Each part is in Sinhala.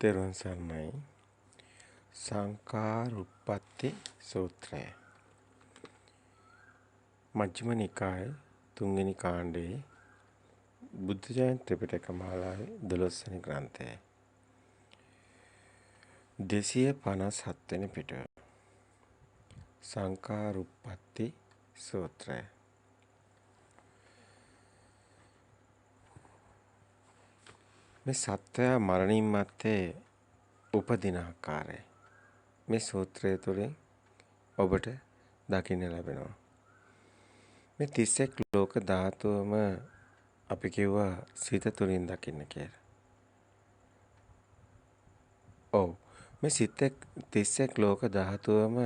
තෙරුවන් සරණයි. සංඛාරුප්පත්ති සූත්‍රය. මජ්ක්‍ධිම නිකායේ තුන්වෙනි කාණ්ඩයේ බුද්ධ ජයන්ති ත්‍රිපිටක මාලාවේ 12 වෙනි ග්‍රන්ථය. 257 වෙනි පිටුව. සංඛාරුප්පත්ති සූත්‍රය. මේ සත්‍යය මරණින් මත්තේ උපදින ආකාරය මේ සූත්‍රය තුළින් ඔබට දකින්න ලැබෙනවා. මේ 31 ලෝක ධාතුවම අපි කිව්වා සිත තුළින් දකින්න කියලා. ඔව් මේ 31 ලෝක ධාතුවම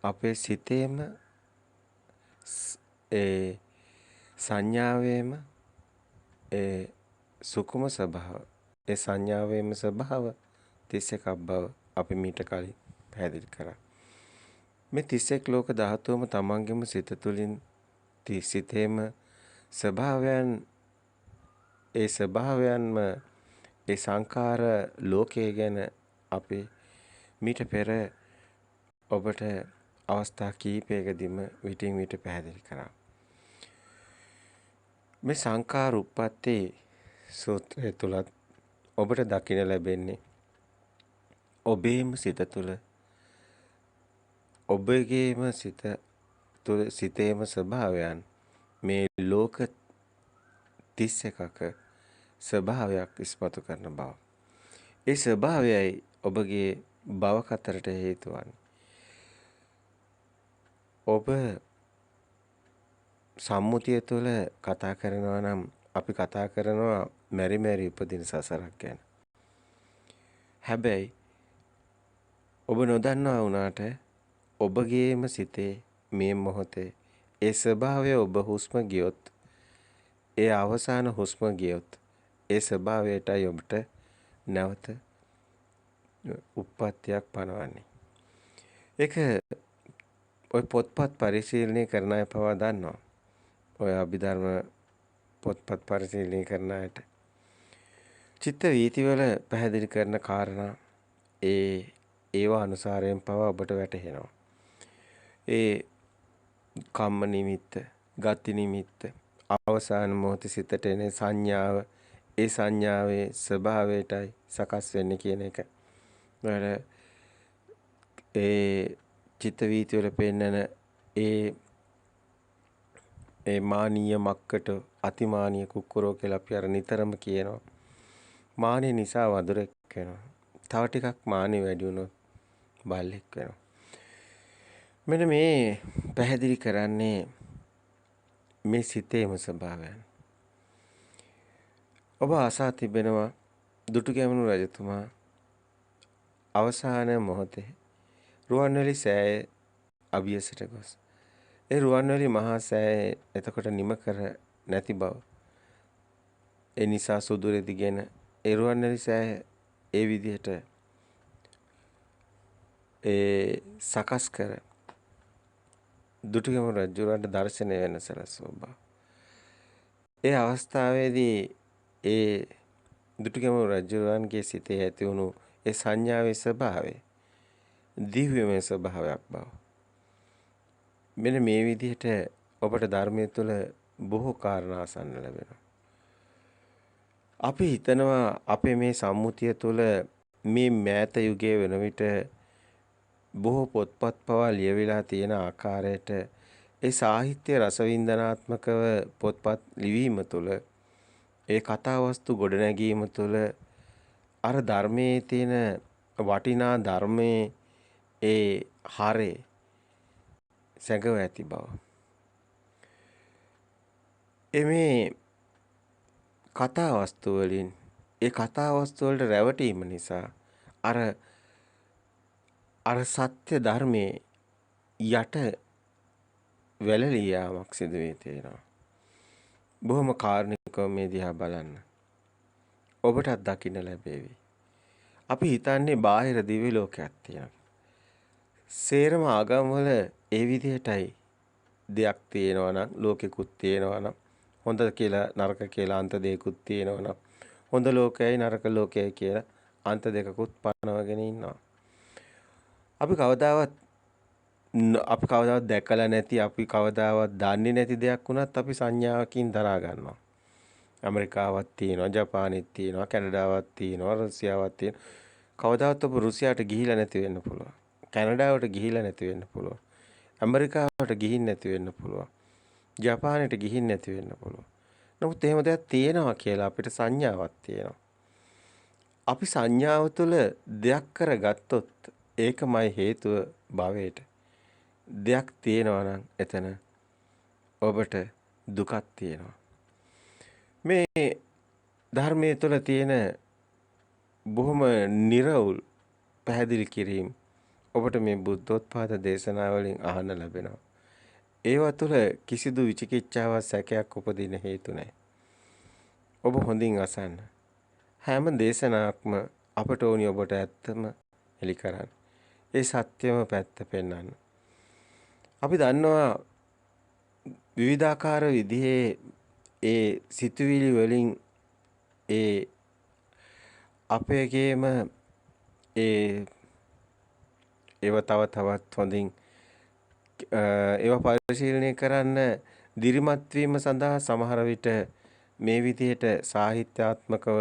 අපේ සිතේම ඒ සංඥාවේම ඒ සුකුම ස්වභාව ඒ සංඥාවේම ස්වභාව 31ක් බව අපි මීට කලින් පැහැදිලි කරා. මේ 31 ලෝක ධාතුවම තමන්ගේම සිත තුළින් සිතේම ස්වභාවයන් ඒ ස්වභාවයන්ම ඒ සංඛාර ලෝකයේ ගැන අපි මීට පෙර ඔබට අවස්ථා කීපයකදීම විටින් විට පැහැදිලි කරා. මේ සංඛාර උප්පත්ති සූත්‍රය තුලත් ඔබට දකින්න ලැබෙන්නේ ඔබේම සිත තුළ ඔබගේම සිත තුළ සිතේම ස්වභාවයන් මේ ලෝක 31ක ස්වභාවයක් ඉස්මතු කරන බව. ඒ ස්වභාවයයි ඔබගේ භව කතරට හේතු වන්නේ. ඔබ සම්මුතිය තුළ කතා කරනවා නම් අපි කතා කරනවා මෙරි මෙරි උපදින සසරක් ගැන. හැබැයි ඔබ නොදන්නවා වුණාට ඔබගේම සිතේ මේ මොහොතේ ඒ ස්වභාවය ඔබ හුස්ම ගියොත් ඒ අවසාන හුස්ම ගියොත් ඒ ස්වභාවයටයි ඔබට නැවත උප්පත්තියක් පනවන්නේ. ඒක ඔය පොත්පත් පරිශීලනය කරන අය පවා දන්නවා. ඔය අභිධර්ම පොත්පත් පරිශීලනය කරන අයට චිත්ත වීතිවල පැහැදිලි කරන කාරණා ඒවා අනුසාරයෙන් පවා ඔබට වැටහෙනවා. ඒ කම්ම නිමිත්ත, ගති නිමිත්ත, අවසාන මොහොතේ සිතට එන සංඥාව, ඒ සංඥාවේ ස්වභාවයටයි සකස් වෙන්නේ කියන එක. ඒ චිත්ත වීතිවල පෙන්නන ඒ මානීය මක්කට අතිමානීය කුක්කුරෝ කියලා අපි අර නිතරම කියනවා. මානෙ නිසා වදුරෙක් වෙනවා. තව ටිකක් මානෙ වැඩි වුණොත් බල්ලෙක් වෙනවා. මෙන්න මේ පැහැදිලි කරන්නේ මේ සිතේම ස්වභාවයන්. ඔබ ආසා තිබෙනවා දුටුගැමුණු රජතුමා අවසාන මොහොතේ රුවන්වැලි සෑය අභියසට ගොස්. ඒ රුවන්වැලි මහා සෑය එතකොට නිම කර නැති බව. ඒ නිසා සුදු රෙදිගෙන ඒ රුවන්වැලි සෑය ඒ විදිහට සකස් කර දුටුගැමුණු රජුරන්ට දර්ශනය වෙන සලස්වපු බව. ඒ අවස්ථාවේදී ඒ දුටුගැමුණු රජුරන්ගේ සිතේ ඇති වුණු ඒ සංඥාවේ ස්වභාවය දිව්‍යමය ස්වභාවයක් බව. මෙන්න මේ විදිහට ඔබට ධර්මයේ තුල බොහෝ කාරණා අසන්න ලැබෙනවා. අපි හිතනවා අපේ මේ සම්මුතිය තුල මේ මෑත යුගයේ වෙන විට බොහෝ පොත්පත් පවා ලියවිලා තියෙන ආකාරයට ඒ සාහිත්‍ය රසවින්දනාත්මකව පොත්පත් ලිවීම තුළ ඒ කතාවස්තු ගොඩනැගීම තුළ අර ධර්මයේ තියෙන වටිනා ධර්මයේ ඒ හරේ සැඟව ඇති බව. මේ කතාවස්තු වලින් ඒ කතාවස්තු වලට රැවටීම නිසා අර සත්‍ය ධර්මයේ යට වැළලී යාමක් සිදු වී තියෙනවා. බොහොම කාරුණිකව මේ දිහා බලන්න. ඔබටත් දකින්න ලැබේවි. අපි හිතන්නේ බාහිර දිව්‍ය ලෝකයක් තියෙනවා. සේරම ආගම්වල ඒ විදිහටයි දෙයක් තියෙනවා නම් ලෝකෙකුත් තියෙනවා නම් හොඳ කියලා නරක කියලා අන්ත දෙයක්කුත් තියෙනවා නම් හොඳ ලෝකයයි නරක ලෝකයයි කියලා අන්ත දෙකකුත් පනවගෙන ඉන්නවා. අපි කවදාවත් අපි කවදාවත් දැකලා නැති, අපි කවදාවත් දන්නේ නැති දෙයක් වුණත් අපි සංඥාවකින් දරා ගන්නවා. ඇමරිකාවක් තියෙනවා, ජපානෙත් තියෙනවා, කැනඩාවක් තියෙනවා, රුසියාවක් තියෙනවා. කවදාවත් ඔබ රුසියාවට ගිහිලා නැති වෙන්න පුළුවන්. කැනඩාවට ගිහිලා නැති වෙන්න පුළුවන්. ඇමරිකාවට ගිහින් නැති වෙන්න පුළුවන්. ජපානයට ගිහින් නැති වෙන්න පුළුවන්. නමුත් එහෙම දෙයක් තියෙනවා කියලා අපිට සංඥාවක් තියෙනවා. අපි සංඥාව තුළ දෙයක් කරගත්තොත් ඒකමයි හේතුව භවයට. දෙයක් තියෙනවා නම් එතන ඔබට දුකක් තියෙනවා. මේ ධර්මයේ තුළ තියෙන බොහොම නිර්වුල් පැහැදිලි කිරීම ඔබට මේ බුද්ධෝත්පාද දේශනාවලින් අහන්න ලැබෙනවා. ඒවා තුළ කිසිදු විචිකිච්ඡාවක් සැකයක් උපදින හේතු නැහැ. ඔබ හොඳින් අසන්න. හැම දේශනාවක්ම අපට ඕනි ඔබට ඇත්තම එලි කරන්න. ඒ සත්‍යම පැත්ත පෙන්වන්න. අපි දන්නවා විවිධාකාර විදිහේ ඒ සිතුවිලි වලින් ඒ අපේගේම ඒව තවත් හොඳින් ඒව පරිශීලනය කරන්න දිරිමත් වීම සඳහා සමහර විට මේ විදිහට සාහිත්‍යාත්මකව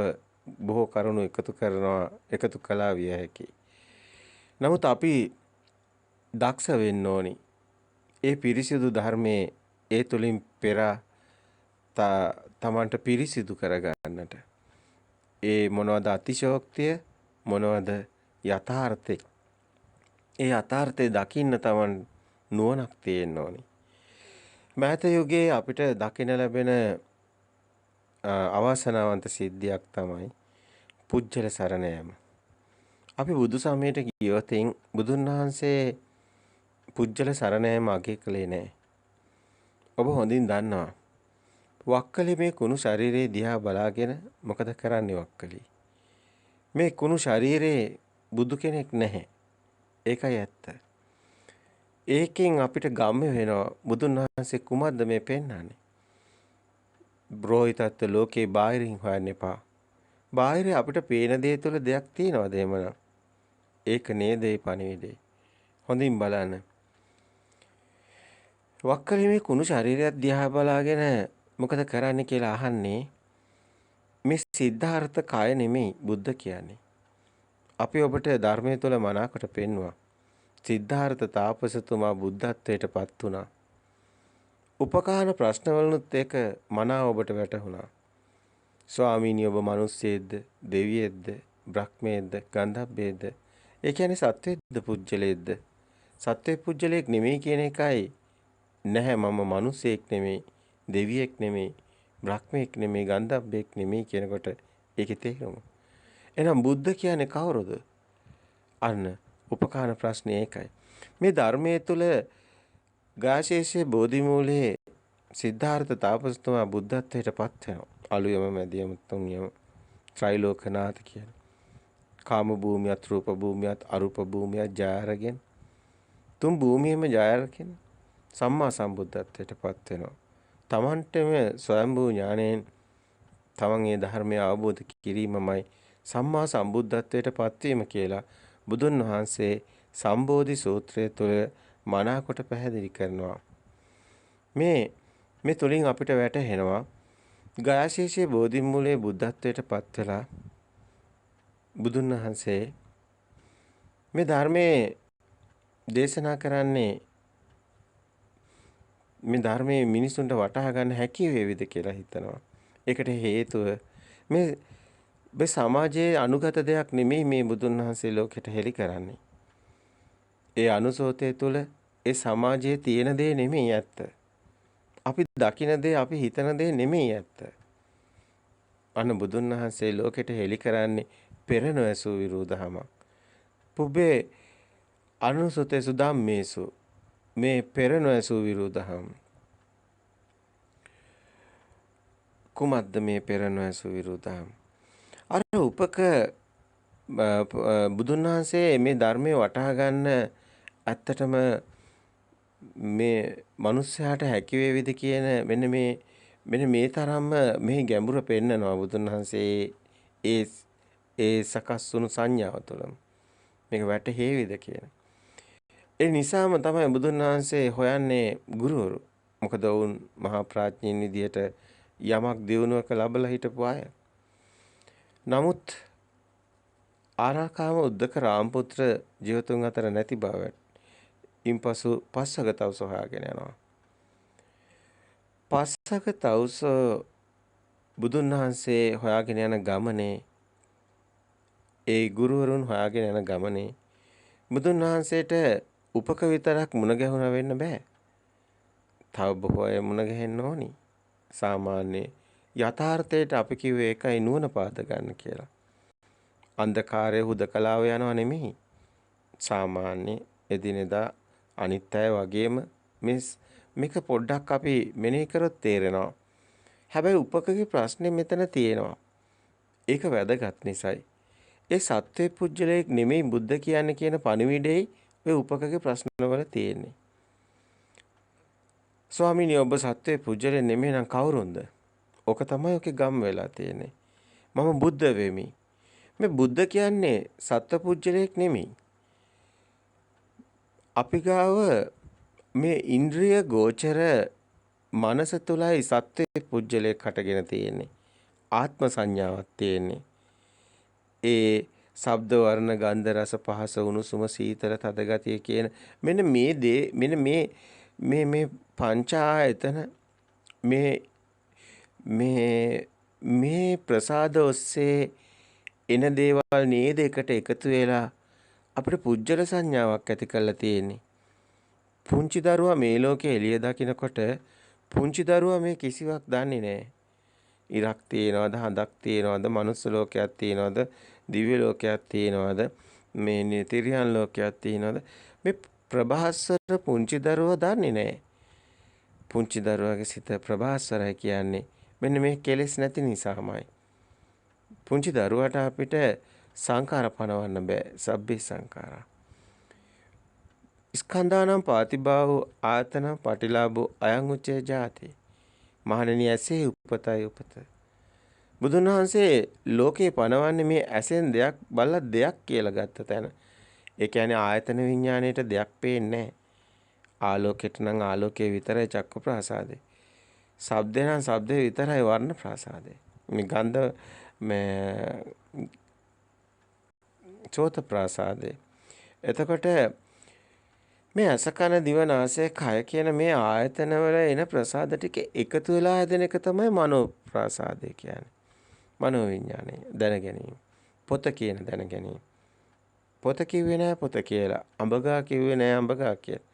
බොහෝ කරුණු එකතු කළා විය හැකියි. නමුත් අපි දක්ෂ වෙන්න ඕනි. ඒ පිරිසිදු ධර්මයේ ඒ තුලින් පෙර තමන්ට පිරිසිදු කරගන්නට. ඒ මොනවද අතිශෝක්තිය, මොනවද යථාර්ථය. ඒ යථාර්ථය දකින්න තමන් නුවණක් තියෙන්න ඕනි. මෑත යුගයේ අපිට දකින්න ලැබෙන අවාසනාවන්ත සිද්ධියක් තමයි පුජ්‍යල සරණ යාම. අපි බුදු සමයට ගියොත් බුදුන් වහන්සේ පුජ්‍යල සරණ යාම අගය කළේ නැහැ. ඔබ හොඳින් දන්නවා. වක්කලි මේ කුණු ශරීරයේ දිහා බලාගෙන මොකද කරන්නේ වක්කලි? මේ කුණු ශරීරයේ බුදු කෙනෙක් නැහැ. ඒකයි ඇත්ත. ඒකෙන් අපිට ගම්ම වෙනවා බුදුන් වහන්සේ කුමක්ද මේ පෙන්වන්නේ? බ්‍රෝහිතත් ලෝකේ බාහිරින් හොයන්න එපා. බාහිරේ අපිට පේන දේ තුළ දෙයක් තියනවාද එහෙමනම්? ඒක නේද ඒ පණිවිඩේ. හොඳින් බලන්න. වක්කලි මේ කුණු ශරීරයක් දිහා බලාගෙන මොකද කරන්නේ කියලා අහන්නේ මේ සිද්ධාර්ථ කය නෙමෙයි බුද්ධ කියන්නේ. අපි ඔබට ධර්මයේ තුල මනාකොට පෙන්වුවා. සිද්ධාර්ථ තාපසතුමා බුද්ධත්වයට පත් වුණා. උපකාන ප්‍රශ්නවලුත් ඒක මනාව ඔබට වැටහුණා. ස්වාමීනි ඔබ මිනිස්සෙක්ද, දෙවියෙක්ද, බ්‍රහ්මයෙක්ද, ගන්ධබ්බයෙක්ද? ඒ කියන්නේ සත්වෙක්ද, පුජ්‍යලෙක්ද? සත්වෙ පුජ්‍යලෙක් නෙමෙයි කියන එකයි නැහැ. මම මිනිසෙක් නෙමෙයි, දෙවියෙක් නෙමෙයි, බ්‍රහ්මයෙක් නෙමෙයි, ගන්ධබ්බයෙක් නෙමෙයි කියනකොට ඒකේ තේරුම. එහෙනම් බුද්ධ කියන්නේ කවුරුද? අන්න උපකාන ප්‍රශ්නේ ඒකයි. මේ ධර්මයේ තුල ගාශේෂේ බෝධිමූලයේ සිද්ධාර්ථ තාපසතුමා බුද්ධත්වයට පත් වෙනවා. අලුයම මැදියම තුන්යම ත්‍රිලෝකනාථ කියන. කාම භූමියත්, රූප භූමියත්, අරූප භූමියත් ජය අරගෙන තුන් භූමියේම ජය අරගෙන සම්මා සම්බුද්ධත්වයට පත් වෙනවා. තමන්ටම ස්වයම්භූ ඥාණයෙන් තමන් මේ ධර්මය අවබෝධ කිරීමමයි සම්මා සම්බුද්ධත්වයට පත්වීම කියලා බුදුන් වහන්සේ සම්බෝධි සූත්‍රය තුළ මනාකොට පැහැදිලි කරනවා. මේ තුලින් අපිට වැටහෙනවා ගයාශේෂයේ බෝධිමූලයේ බුද්ධත්වයට පත් වෙලා බුදුන් වහන්සේ මේ ධර්මයේ දේශනා කරන්නේ මේ ධර්මයේ මිනිසුන්ට වටහා ගන්න හැකි වේවිද කියලා හිතනවා. ඒකට හේතුව මේ සමාජයේ අනුගත දෙයක් නෙමෙයි මේ බුදුන් වහන්සේ ලෝකෙට හෙළි කරන්නේ. ඒ අනුසෝතය තුළ ඒ සමාජයේ තියෙන දේ නෙමෙයි ඇත්ත. අපි දකින දේ, අපි හිතන දේ නෙමෙයි ඇත්ත. අන්න බුදුන් වහන්සේ ලෝකෙට හෙළි කරන්නේ පෙර නොඇසූ විරුදහම. පුබ්බේ අනුසුතේසු ධම්මේසු මේ පෙර නොඇසූ විරුදහම. කුමද්ද මේ පෙර නොඇසූ විරුදහම? අර උපක බුදුන් වහන්සේ මේ ධර්මයේ වටහා ගන්න ඇත්තටම මේ මිනිස්යාට හැකි වේවිද කියන මෙන්න මේ තරම්ම මේ ගැඹුර පෙන්නනවා බුදුන් වහන්සේ ඒ ඒ සකස් වුණු සංඥාව තුළම මේක වැටහෙවිද කියන. ඒ නිසාම තමයි බුදුන් වහන්සේ හොයන්නේ ගුරුවරු. මොකද වුන් මහා ප්‍රඥයින් විදියට යමක් දියුණුවක ලැබලා හිටපු අය. නමුත් ආරාකාම උද්දක රාමපුත්‍ර ජීවතුන් අතර නැති බව. ඉන්පසු පස්සක තවුස හොයාගෙන යනවා. පස්සක තවුස බුදුන් වහන්සේ හොයාගෙන යන ගමනේ ඒ ගුරුවරුන් හොයාගෙන යන ගමනේ බුදුන් වහන්සේට උපක විතරක් මුණ ගැහුණා වෙන්න බෑ. තව බොහෝ අය මුණ ගැහෙන්න ඕනි. සාමාන්‍ය යථාර්ථයට අපි කිව්වේ ඒකයි නුවණ පාද ගන්න කියලා. අන්ධකාරයේ හුදකලාව යනවා නෙමෙයි. සාමාන්‍ය එදිනෙදා අනිත් අය වගේම මේක පොඩ්ඩක් අපි මෙනෙහි කරොත් තේරෙනවා. හැබැයි උපකගේ ප්‍රශ්නේ මෙතන තියෙනවා. ඒක වැදගත් නිසායි. ඒ සත්වේ පුජ්‍යලයක් නෙමෙයි බුද්ධ කියන්නේ කියන පණිවිඩේ ඔය උපකගේ ප්‍රශ්නවල තියෙන්නේ. ස්වාමීනි ඔබ සත්වේ පුජ්‍යලේ නෙමෙයි නම් කවුරුන්ද? ඔක තමයි ඔකේ ගම් වෙලා තියෙන්නේ. මම බුද්ධ වෙමි. මේ බුද්ධ කියන්නේ සත්ව පුජ්‍යලයක් නෙමෙයි. අපි ගාව මේ ඉන්ද්‍රිය ගෝචර මනස තුලයි සත්වේ පුජ්‍යලයක් හටගෙන තියෙන්නේ. ආත්ම සංඥාවක් තියෙන්නේ. ඒ ශබ්ද වර්ණ ගන්ධ රස පහස උණුසුම සීතල තද ගතිය කියන මෙන්න මේ දේ මෙන්න මේ පංච ආයතන මේ ප්‍රසාද ඔස්සේ එන දේවල් නේද එකට එකතු වෙලා අපිට පුජ්‍යල සංඥාවක් ඇති කරලා තියෙන්නේ. පුංචි දරුවා මේ ලෝකේ එළිය දකිනකොට පුංචි දරුවා මේ කිසිවක් දන්නේ නැහැ. ඉරක් තියනවද හඳක් තියනවද මනුස්ස ලෝකයක් තියනවද දිව්‍ය ලෝකයක් තියනවද මේ නිතිරියන් ලෝකයක් තියනවද මේ ප්‍රභාස්වර පුංචි දරුවා දන්නේ නැහැ. පුංචි දරුවාගේ සිත ප්‍රභාස්වරයි කියන්නේ මෙන්න මේ කෙලෙස් නැති නිසාමයි. පුංචි දරුවාට අපිට සංඛාර පනවන්න බෑ. සබ්බේ සංඛාරා. ස්කන්ධානම් පාතිභාවෝ ආතන පටිලාභෝ අයං උච්චේ ජාති. මහණෙනි ඇසේ උපතයි උපත. බුදුන් වහන්සේ ලෝකේ පනවන්නේ මේ ඇසෙන් දෙයක් බලලා දෙයක් කියලා ගත්ත තැන. ඒ කියන්නේ ආයතන විඥාණයට දෙයක් පේන්නේ නැහැ. ආලෝකයට නම් ආලෝකයේ විතරයි චක්ක ප්‍රාසාදේ. ශබ්දේ නම් ශබ්දේ විතරයි වර්ණ ප්‍රාසාදේ. මේ ගන්ධ මේ චෝත ප්‍රාසාදේ. එතකොට මේ අසකන දිව නාසය කය කියන මේ ආයතන වල එන ප්‍රසාද ටික එකතු වෙලා හැදෙන එක තමයි මනෝ ප්‍රසාදය කියන්නේ. මනෝ විඥානය දැන ගැනීම. පොත කියන දැන ගැනීම. පොත කිව්වේ නෑ පොත කියලා. අඹගා කිව්වේ නෑ අඹගා කියලා.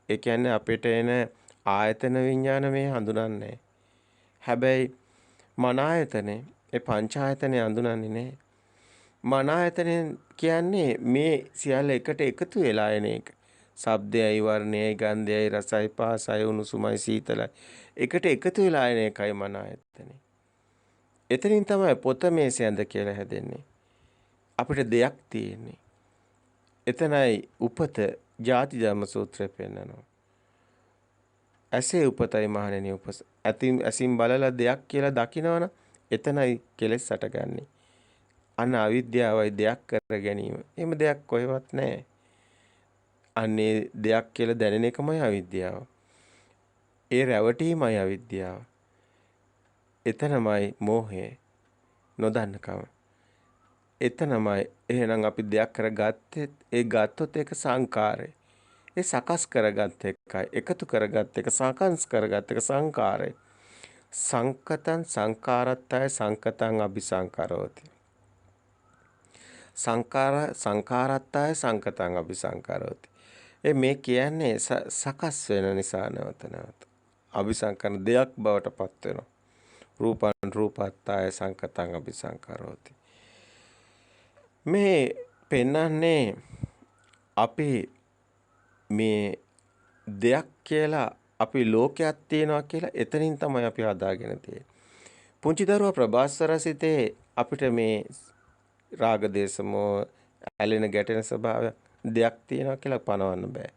ඒ කියන්නේ අපිට එන ආයතන විඥාන මේ හඳුනන්නේ. හැබැයි මන ආයතනේ ඒ පංච ආයතනේ හඳුනන්නේ නෑ. මන ආයතනේ කියන්නේ මේ සියල්ල එකට එකතු වෙලා එන එක. ශබ්දයයි වර්ණයයි ගන්ධයයි රසයි පහසයි උණුසුමයි සීතලයි එකට එකතු වෙලා එන එකයි මන ආයතනේ. එතනින් තමයි පොත මේ සඳ කියලා හැදෙන්නේ. අපිට දෙයක් තියෙන්නේ. එතනයි උපත ජාති ධම්ම සූත්‍රය පෙන්නනවා. ඇසේ උපතයි මහණෙනි උපස. ඇසින් බලලා දෙයක් කියලා දකිනවනම් එතනයි කෙලෙස් හටගන්නේ. අන්න අවිද්‍යාවයි දෙයක් කර ගැනීම. එහෙම දෙයක් කොහෙවත් නැහැ. අන්නේ දෙයක් කියලා දැනෙන එකමයි අවිද්‍යාව. ඒ රැවටීමයි අවිද්‍යාව. එතනමයි මෝහය නොදන්නකම. එතනමයි එහෙනම් අපි දෙයක් කරගත්තේ ඒ ගත්තොත් ඒක සංකාරය. ඒ සකස් කරගත් එකයි එකතු කරගත් එක සකස් කරගත් එක සංකාරය. සංකතං සංකාරත්තය සංකතං අபிසංකරෝති. සංකාරත්තය සංකතං අபிසංකරෝති. මේ කියන්නේ සකස් වෙන නිසා නැවත නැවත අபிසංකරන දෙයක් බවට පත් වෙනවා. රූපං රූපත්තය සංකතං අபிසංකරෝති. මේ පෙන්නන්නේ අපි මේ දෙයක් කියලා අපි ලෝකයක් තියනවා කියලා එතනින් තමයි අපි හදාගෙන තියෙන්නේ. පුංචි දරුවා ප්‍රභාස්වරසිතේ අපිට මේ රාග දේශමෝ ඇලෙන ගැටෙන ස්වභාවය දෙයක් තියනවා කියලා පනවන්න බෑ.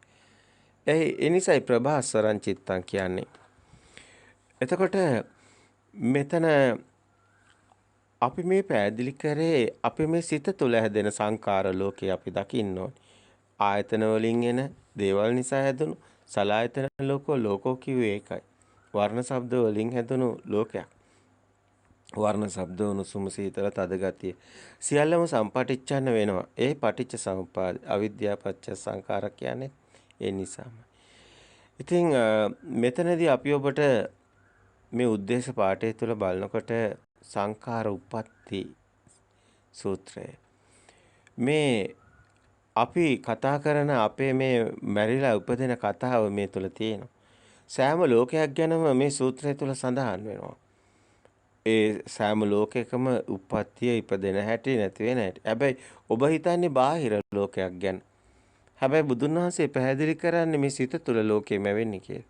ඒ නිසායි ප්‍රභාස්වරං චිත්තං කියන්නේ. එතකොට මෙතන අපි මේ පැහැදිලි කරේ අපි මේ සිත තුළ හැදෙන සංකාර ලෝකේ අපි දකින්න ඕනේ. ආයතන වලින් එන දේවල් නිසා හැදුණු සලායතන ලෝකෝ කිව්වේ ඒකයි. වර්ණ ශබ්ද වලින් හැදුණු ලෝකයක්. වර්ණ ශබ්ද උණුසුම සීතල තද ගතිය සියල්ලම සම්පටිච්ඡන්න වෙනවා. ඒ පටිච්ච සමුප්පාද අවිද්‍යාව පත්‍ය සංකාර කියන්නේ ඒ නිසාම. ඉතින් මෙතනදී අපි ඔබට මේ උද්දේශ පාඨය තුළ බලනකොට සංඛාර උප්පත්ති සූත්‍රය මේ අපි කතා කරන අපේ මේ මැරිලා උපදින කතාව මේ තුල තියෙනවා. සෑම ලෝකයක් ගැනම මේ සූත්‍රය තුල සඳහන් වෙනවා. ඒ සෑම ලෝකයකම උප්පත්තිය ඉපදෙන හැටි නැති වෙන හැටි. හැබැයි ඔබ හිතන්නේ බාහිර ලෝකයක් ගැන. හැබැයි බුදුන් වහන්සේ පැහැදිලි කරන්නේ මේ සිත තුල ලෝකෙ මැවෙන්නේ කියලා.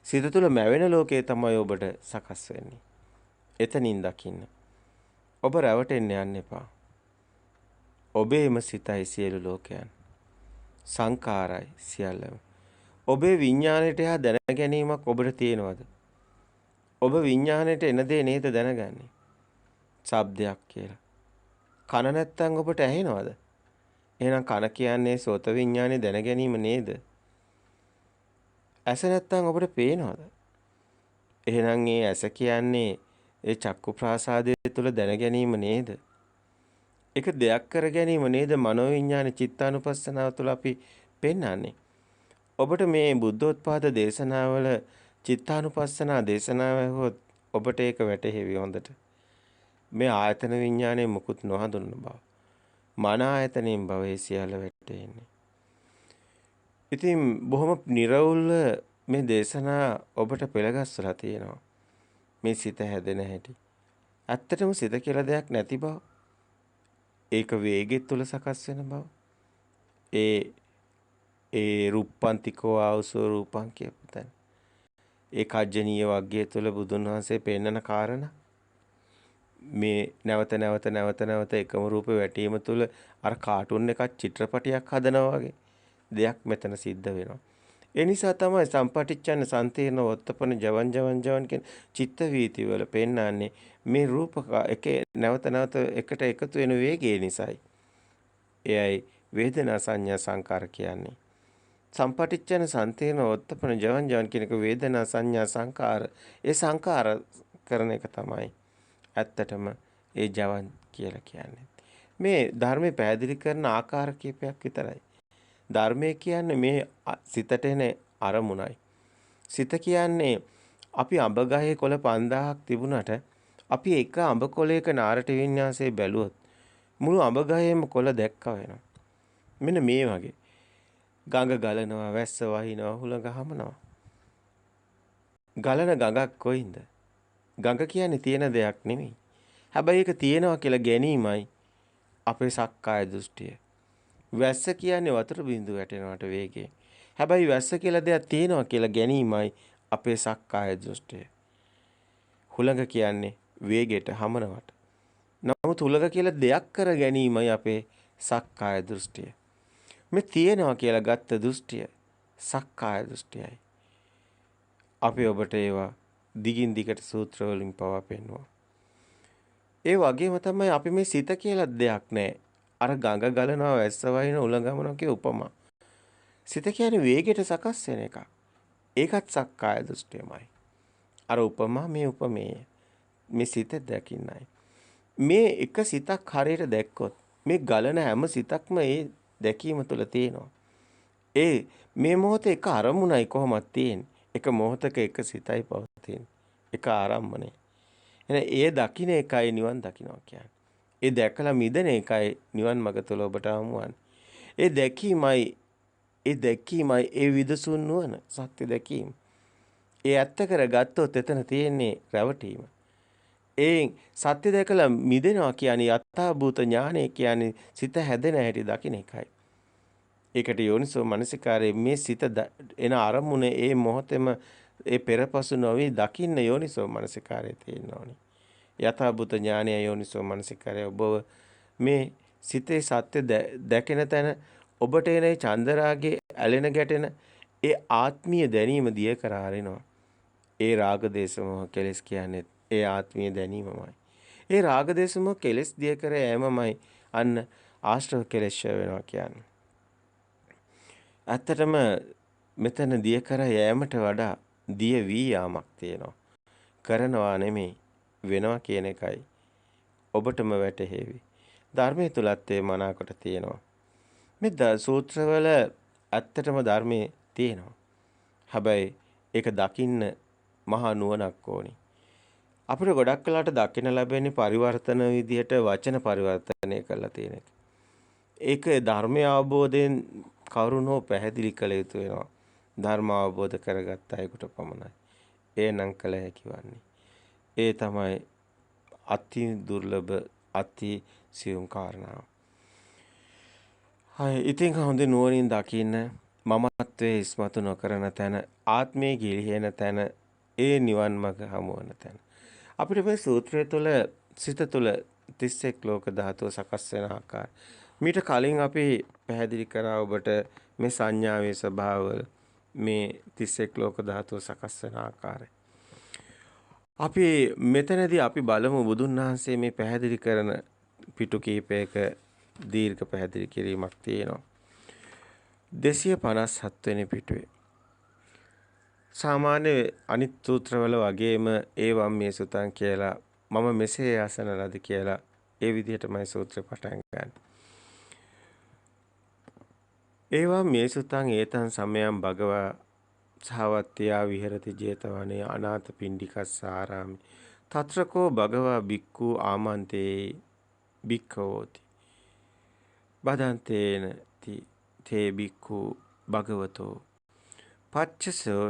සිත තුල මැවෙන ලෝකේ තමයි ඔබට සකස් වෙන්නේ. එතනින් දකින්න. ඔබ රැවටෙන්න යන්න එපා. ඔබේම සිතයි සියලු ලෝකයන්. සංකාරයි සියල්ලම. ඔබේ විඥාණයට එහා දැන ගැනීමක් ඔබට තියෙනවද? ඔබ විඥාණයට එන දේ නේද දැනගන්නේ? ශබ්දයක් කියලා. කන නැත්තම් ඔබට ඇහෙනවද? එහෙනම් කන කියන්නේ සෝත විඥානේ දැන ගැනීම නේද? ඇස නැත්තම් ඔබට පේනවද? එහෙනම් ඒ ඇස කියන්නේ ඒ චක්කු ප්‍රාසාදයේ තුල දැන ගැනීම නේද? ඒක දෙයක් කර ගැනීම නේද මනෝවිඤ්ඤාණ චිත්තානුපස්සනාව තුළ අපි පෙන්වන්නේ. ඔබට මේ බුද්ධෝත්පාද දේශනාවල චිත්තානුපස්සනා දේශනාව හොත් ඔබට ඒක වැටහෙවි හොඳට. මේ ආයතන විඤ්ඤාණය මුකුත් නොහඳුනන බව. මන ආයතනයෙන් බව සියල්ල වැටෙන්නේ. ඉතින් බොහොම නිර්වුල්ව මේ දේශනා ඔබට පෙළගස්සලා තියෙනවා. මේ සිත හැදෙන හැටි. ඇත්තටම සිත කියලා දෙයක් නැති බව. ඒක වේගෙත් තුල සකස් වෙන බව. ඒ රූපන්තිකෝ ආවසෝ රූපං කියපු තැන. ඒ කජ්ජනීය වග්ගය තුල බුදුන් වහන්සේ පෙන්නන කාරණා මේ නැවත එකම රූපේ වැටීම තුල අර කාටුන් එකක් චිත්‍රපටයක් හදනවා වගේ දෙයක් මෙතන සිද්ධ වෙනවා. ඒ නිසා තමයි සම්පටිච්ඡන්න සම්තීර්ණ වොත්තපන ජවන් කියන චිත්ත වීති වල පෙන්නන්නේ මේ රූප එකේ නැවත එකට එකතු වෙන වේගය නිසායි. එයයි වේදනා සංඥා සංකාර කියන්නේ. සම්පටිච්ඡන සම්තීර්ණ වොත්තපන ජවන් කියන එක වේදනා සංඥා සංකාර. ඒ සංකාර කරන එක තමයි ඇත්තටම ඒ ජවන් කියලා කියන්නේ. මේ ධර්මයේ පැහැදිලි කරන ආකාර කීපයක් විතරයි. ධර්මය කියන්නේ මේ සිතට එන අරමුණයි. සිත කියන්නේ අපි අඹ ගහේ කොළ 5000ක් තිබුණාට අපි එක අඹ කොළයක නාරට විඤ්ඤාසයේ බැලුවොත් මුළු අඹ ගහේම කොළ දැක්කා වෙනවා. මෙන්න මේ වගේ. ගඟ ගලනවා, වැස්ස වහිනවා, හුලඟ හමනවා. ගලන ගඟක් කොයින්ද? ගඟ කියන්නේ තියෙන දෙයක් නෙමෙයි. හැබැයි ඒක තියෙනවා කියලා ගැනීමයි අපේ සක්කාය දෘෂ්ටිය. වැස්ස කියන්නේ වතුර බිඳුව වැටෙනවට වේගයෙන්. හැබැයි වැස්ස කියලා දෙයක් තියෙනවා කියලා ගැනීමයි අපේ සක්කාය දෘෂ්ටිය. හුලඟ කියන්නේ වේගයට හමනවට. නමුත් හුලඟ කියලා දෙයක් කර ගැනීමයි අපේ සක්කාය දෘෂ්ටිය. මේ තියෙනවා කියලා ගත්ත දෘෂ්ටිය සක්කාය දෘෂ්ටියයි. අපි ඔබට ඒවා දිගින් දිගට සූත්‍ර වලින් පවා පෙන්වනවා. ඒ වගේම තමයි අපි මේ සිත කියලා දෙයක් නැහැ. අර ගඟ ගලනවා වැස්ස වහින උලඟමනවා කිය උපමා. සිත කියන්නේ වේගයට සකස් වෙන එකක්. ඒකත් සක්කාය දෘෂ්ටියමයි. අර උපමා මේ උපමේය. මේ සිත දකින්නයි. මේ එක සිතක් හරියට දැක්කොත් මේ ගලන හැම සිතක්ම ඒ දැකීම තුළ තියෙනවා. මේ මොහොතේ එක අරමුණයි කොහොමද තියෙන්නේ? එක මොහොතක එක සිතයි පවතින්නේ. එක ආරම්මණය. එහෙනම් ඒ දකින්න එකයි නිවන් දකින්නවා කියන්නේ. ඒ දැකලා මිදෙන එකයි නිවන් මඟ තුළ ඔබට හමුවන්නේ. ඒ දැකීමයි ඒ විදසුන් නුවණ සත්‍ය දැකීම. ඒ ඇත්ත කරගත්තොත් එතන තියෙන්නේ රැවටීම. ඒ සත්‍ය දැකලා මිදෙනවා කියන්නේ යථාභූත ඥානය කියන්නේ සිත හැදෙන හැටි දකින්න එකයි. ඒකට යෝනිසෝ මනසිකාරයේ මේ සිත එන අරමුණ ඒ මොහොතේම ඒ පෙරපසු නොවි දකින්න යෝනිසෝ මනසිකාරයේ තියෙන්න ඕනි. යථාභූත ඥානය යෝනිසෝ මනසිකාරය ඔබ මේ සිතේ සත්‍ය දැකෙන තැන ඔබට එන චන්දරාගේ ඇලෙන ගැටෙන ඒ ආත්මීය දැනීම දිය කර හරිනවා. ඒ රාග දේශ මොහ කෙලස් කියන්නේ ඒ ආත්මීය දැනීමමයි. ඒ රාග දේශම කෙලස් දිය කර යෑමමයි අන්න ආශ්‍රව කෙලෙස් වෙනවා කියන්නේ. ඇත්තටම මෙතන දිය කර යෑමට වඩා දිය වී යාමක් තියෙනවා. කරනවා නෙමෙයි වෙනවා කියන එකයි ඔබටම වැටහෙවි. ධර්මයේ තුලත් ඒ මනාකොට තියෙනවා. මේ සූත්‍රවල ඇත්තටම ධර්මයේ තියෙනවා. හැබැයි ඒක දකින්න මහා නුවණක් ඕනි. අපිට ගොඩක් වෙලාට දකින්න ලැබෙන්නේ පරිවර්තන විදිහට වචන පරිවර්තනය කරලා තියෙන එක. ඒක ධර්මය අවබෝධයෙන් කවුරුනෝ පැහැදිලි කළ යුතු වෙනවා. ධර්ම අවබෝධ කරගත්ත අයෙකුට පමණයි. ඒනම් කළ හැකි වන්නේ. ඒ තමයි අති දුර්ලභ අති සියුම් කාරණාව. හයි ඉතින් හොඳ නුවණින් දකින්න මමත්වයේ ඉස්මතු නොකරන තැන ආත්මයේ ගිලිහෙන තැන ඒ නිවන් මඟ හමුවන තැන. අපිට මේ සූත්‍රය තුළ සිත තුළ 31 ලෝක ධාතුව සකස් වෙන ආකාරය. මීට කලින් අපි පැහැදිලි කරා ඔබට මේ සංඥාවේ ස්වභාවය මේ 31 ලෝක ධාතුව සකස් වෙන ආකාරය. අපි මෙතනදී අපි බලමු බුදුන් වහන්සේ මේ පැහැදිලි කරන පිටු කීපයක දීර්ඝ පැහැදිලි කිරීමක් තියෙනවා. 257 වෙනි පිටුවේ. සාමාන්‍ය අනිත් සූත්‍රවල වගේම ඒවම් මේ සුතං කියලා මම මෙසේ අසන ලද කියලා ඒ විදිහටමයි සූත්‍රය පටන් ගන්න. ඒවම් මේ සුතං ඒතං සමයං භගවා සහවත්ත්‍යා විහෙරති 제තවනේ අනාථ පිණ්ඩිකස්සාරාමි තත්‍රකෝ භගවා බික්ඛු ආමන්තේ බික්ඛවෝති බදන්තේන තේ බික්ඛු භගවතෝ පච්චසෝ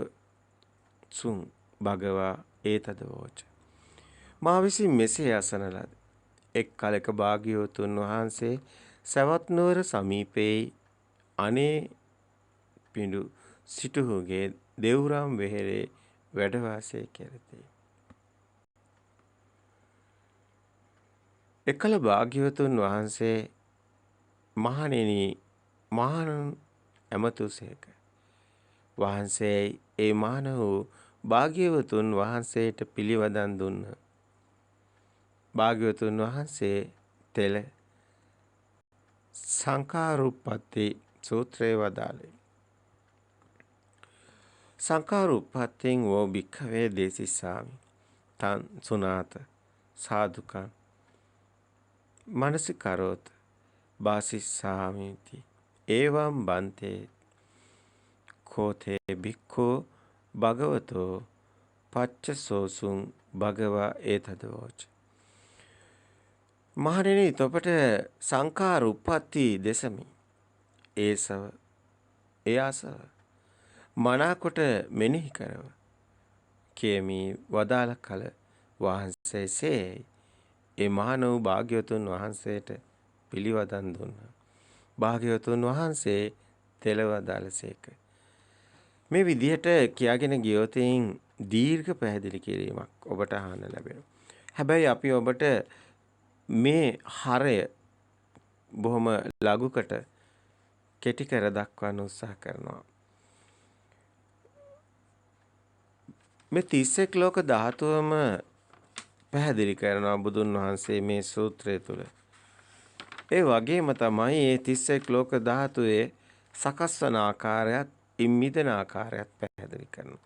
සුං භගවා ඒතදවෝච මා විසින් මෙසේ අසන ලද එක් කලක භාග්‍යවතුන් වහන්සේ සවැත් නුවර සමීපයේ අනේ පිඬු සිටුහුගේ දෙව්රම් වෙහෙරේ වැඩ වාසය කෙරෙති. එකල භාග්‍යවතුන් වහන්සේ මහණෙනි මහණුන් ඇමතුසේක. වහන්සේ ඒ මහණ වූ භාග්‍යවතුන් වහන්සේට පිළිවදන් දුන්න. භාග්‍යවතුන් වහන්සේ තෙල සංඛාරුප්පති සූත්‍රේ වදාළේ. සංඛාරුප්පත්තිං වෝ භික්ඛවේ දේසිසාමි තං සුනාත සාදුකං මනසිකරෝත වාසිස්සාමිති එවං බන්තේ කෝතේ භික්ඛෝ භගවතෝ පච්චසෝසුං භගවා ඒතදවෝච මහණෙනි තොපට සංඛාර උප්පත්ති දෙසමි ඒසව එයාසව මනාකොට මෙනෙහි කරව කේමි වදාළ කල වහන්සේසේ ඒ මහණ වූ භාග්‍යවතුන් වහන්සේට පිළිවදන් දුන්නා. භාග්‍යවතුන් වහන්සේ තෙලවදාළසේක. මේ විදිහට කියාගෙන ගියොතින් දීර්ඝ පැහැදිලි කිරීමක් ඔබට අහන්න ලැබෙනවා. හැබැයි අපි ඔබට මේ හරය බොහොම ලඝුකට කෙටි කර දක්වන්න උත්සාහ කරනවා. මේ 31 ලෝක ධාතුවම පැහැදිලි කරනවා බුදුන් වහන්සේ මේ සූත්‍රය තුළ. ඒ වගේම තමයි මේ 31 ලෝක ධාතුවේ සකස් වන ආකාරයත් ඉම්මිදන ආකාරයත් පැහැදිලි කරනවා.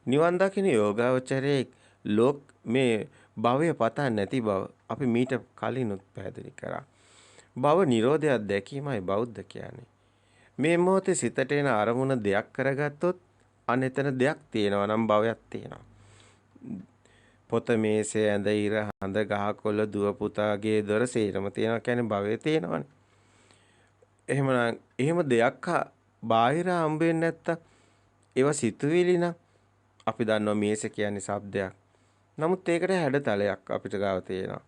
නිවන් දකින්න යෝගාවචරයේ ලෝක මේ භවය පතන්නේ නැති බව අපි මීට කලිනුත් පැහැදිලි කරා. භව නිරෝධයක් දැකීමයි බෞද්ධ කියන්නේ. මේ මොහොතේ සිතට එන අරමුණ දෙයක් කරගත්තොත් අනෙතන දෙයක් තියෙනවා නම් භවයක් තියෙනවා. පොත මේසේ ඇඳ ඉර හඳ ගහකොළ දුව පුතාගේ දොර සේරම තියෙනවා කියන්නේ භවයේ තියෙනවනේ. එහෙමනම් එහෙම දෙයක් බාහිර හම්බෙන්නේ නැත්තම් ඒවා සිතුවිලි නම් අපි දන්නවා මේස කියන්නේ ශබ්දයක්. නමුත් ඒකට හැඩතලයක් අපිට ගාව තියෙනවා.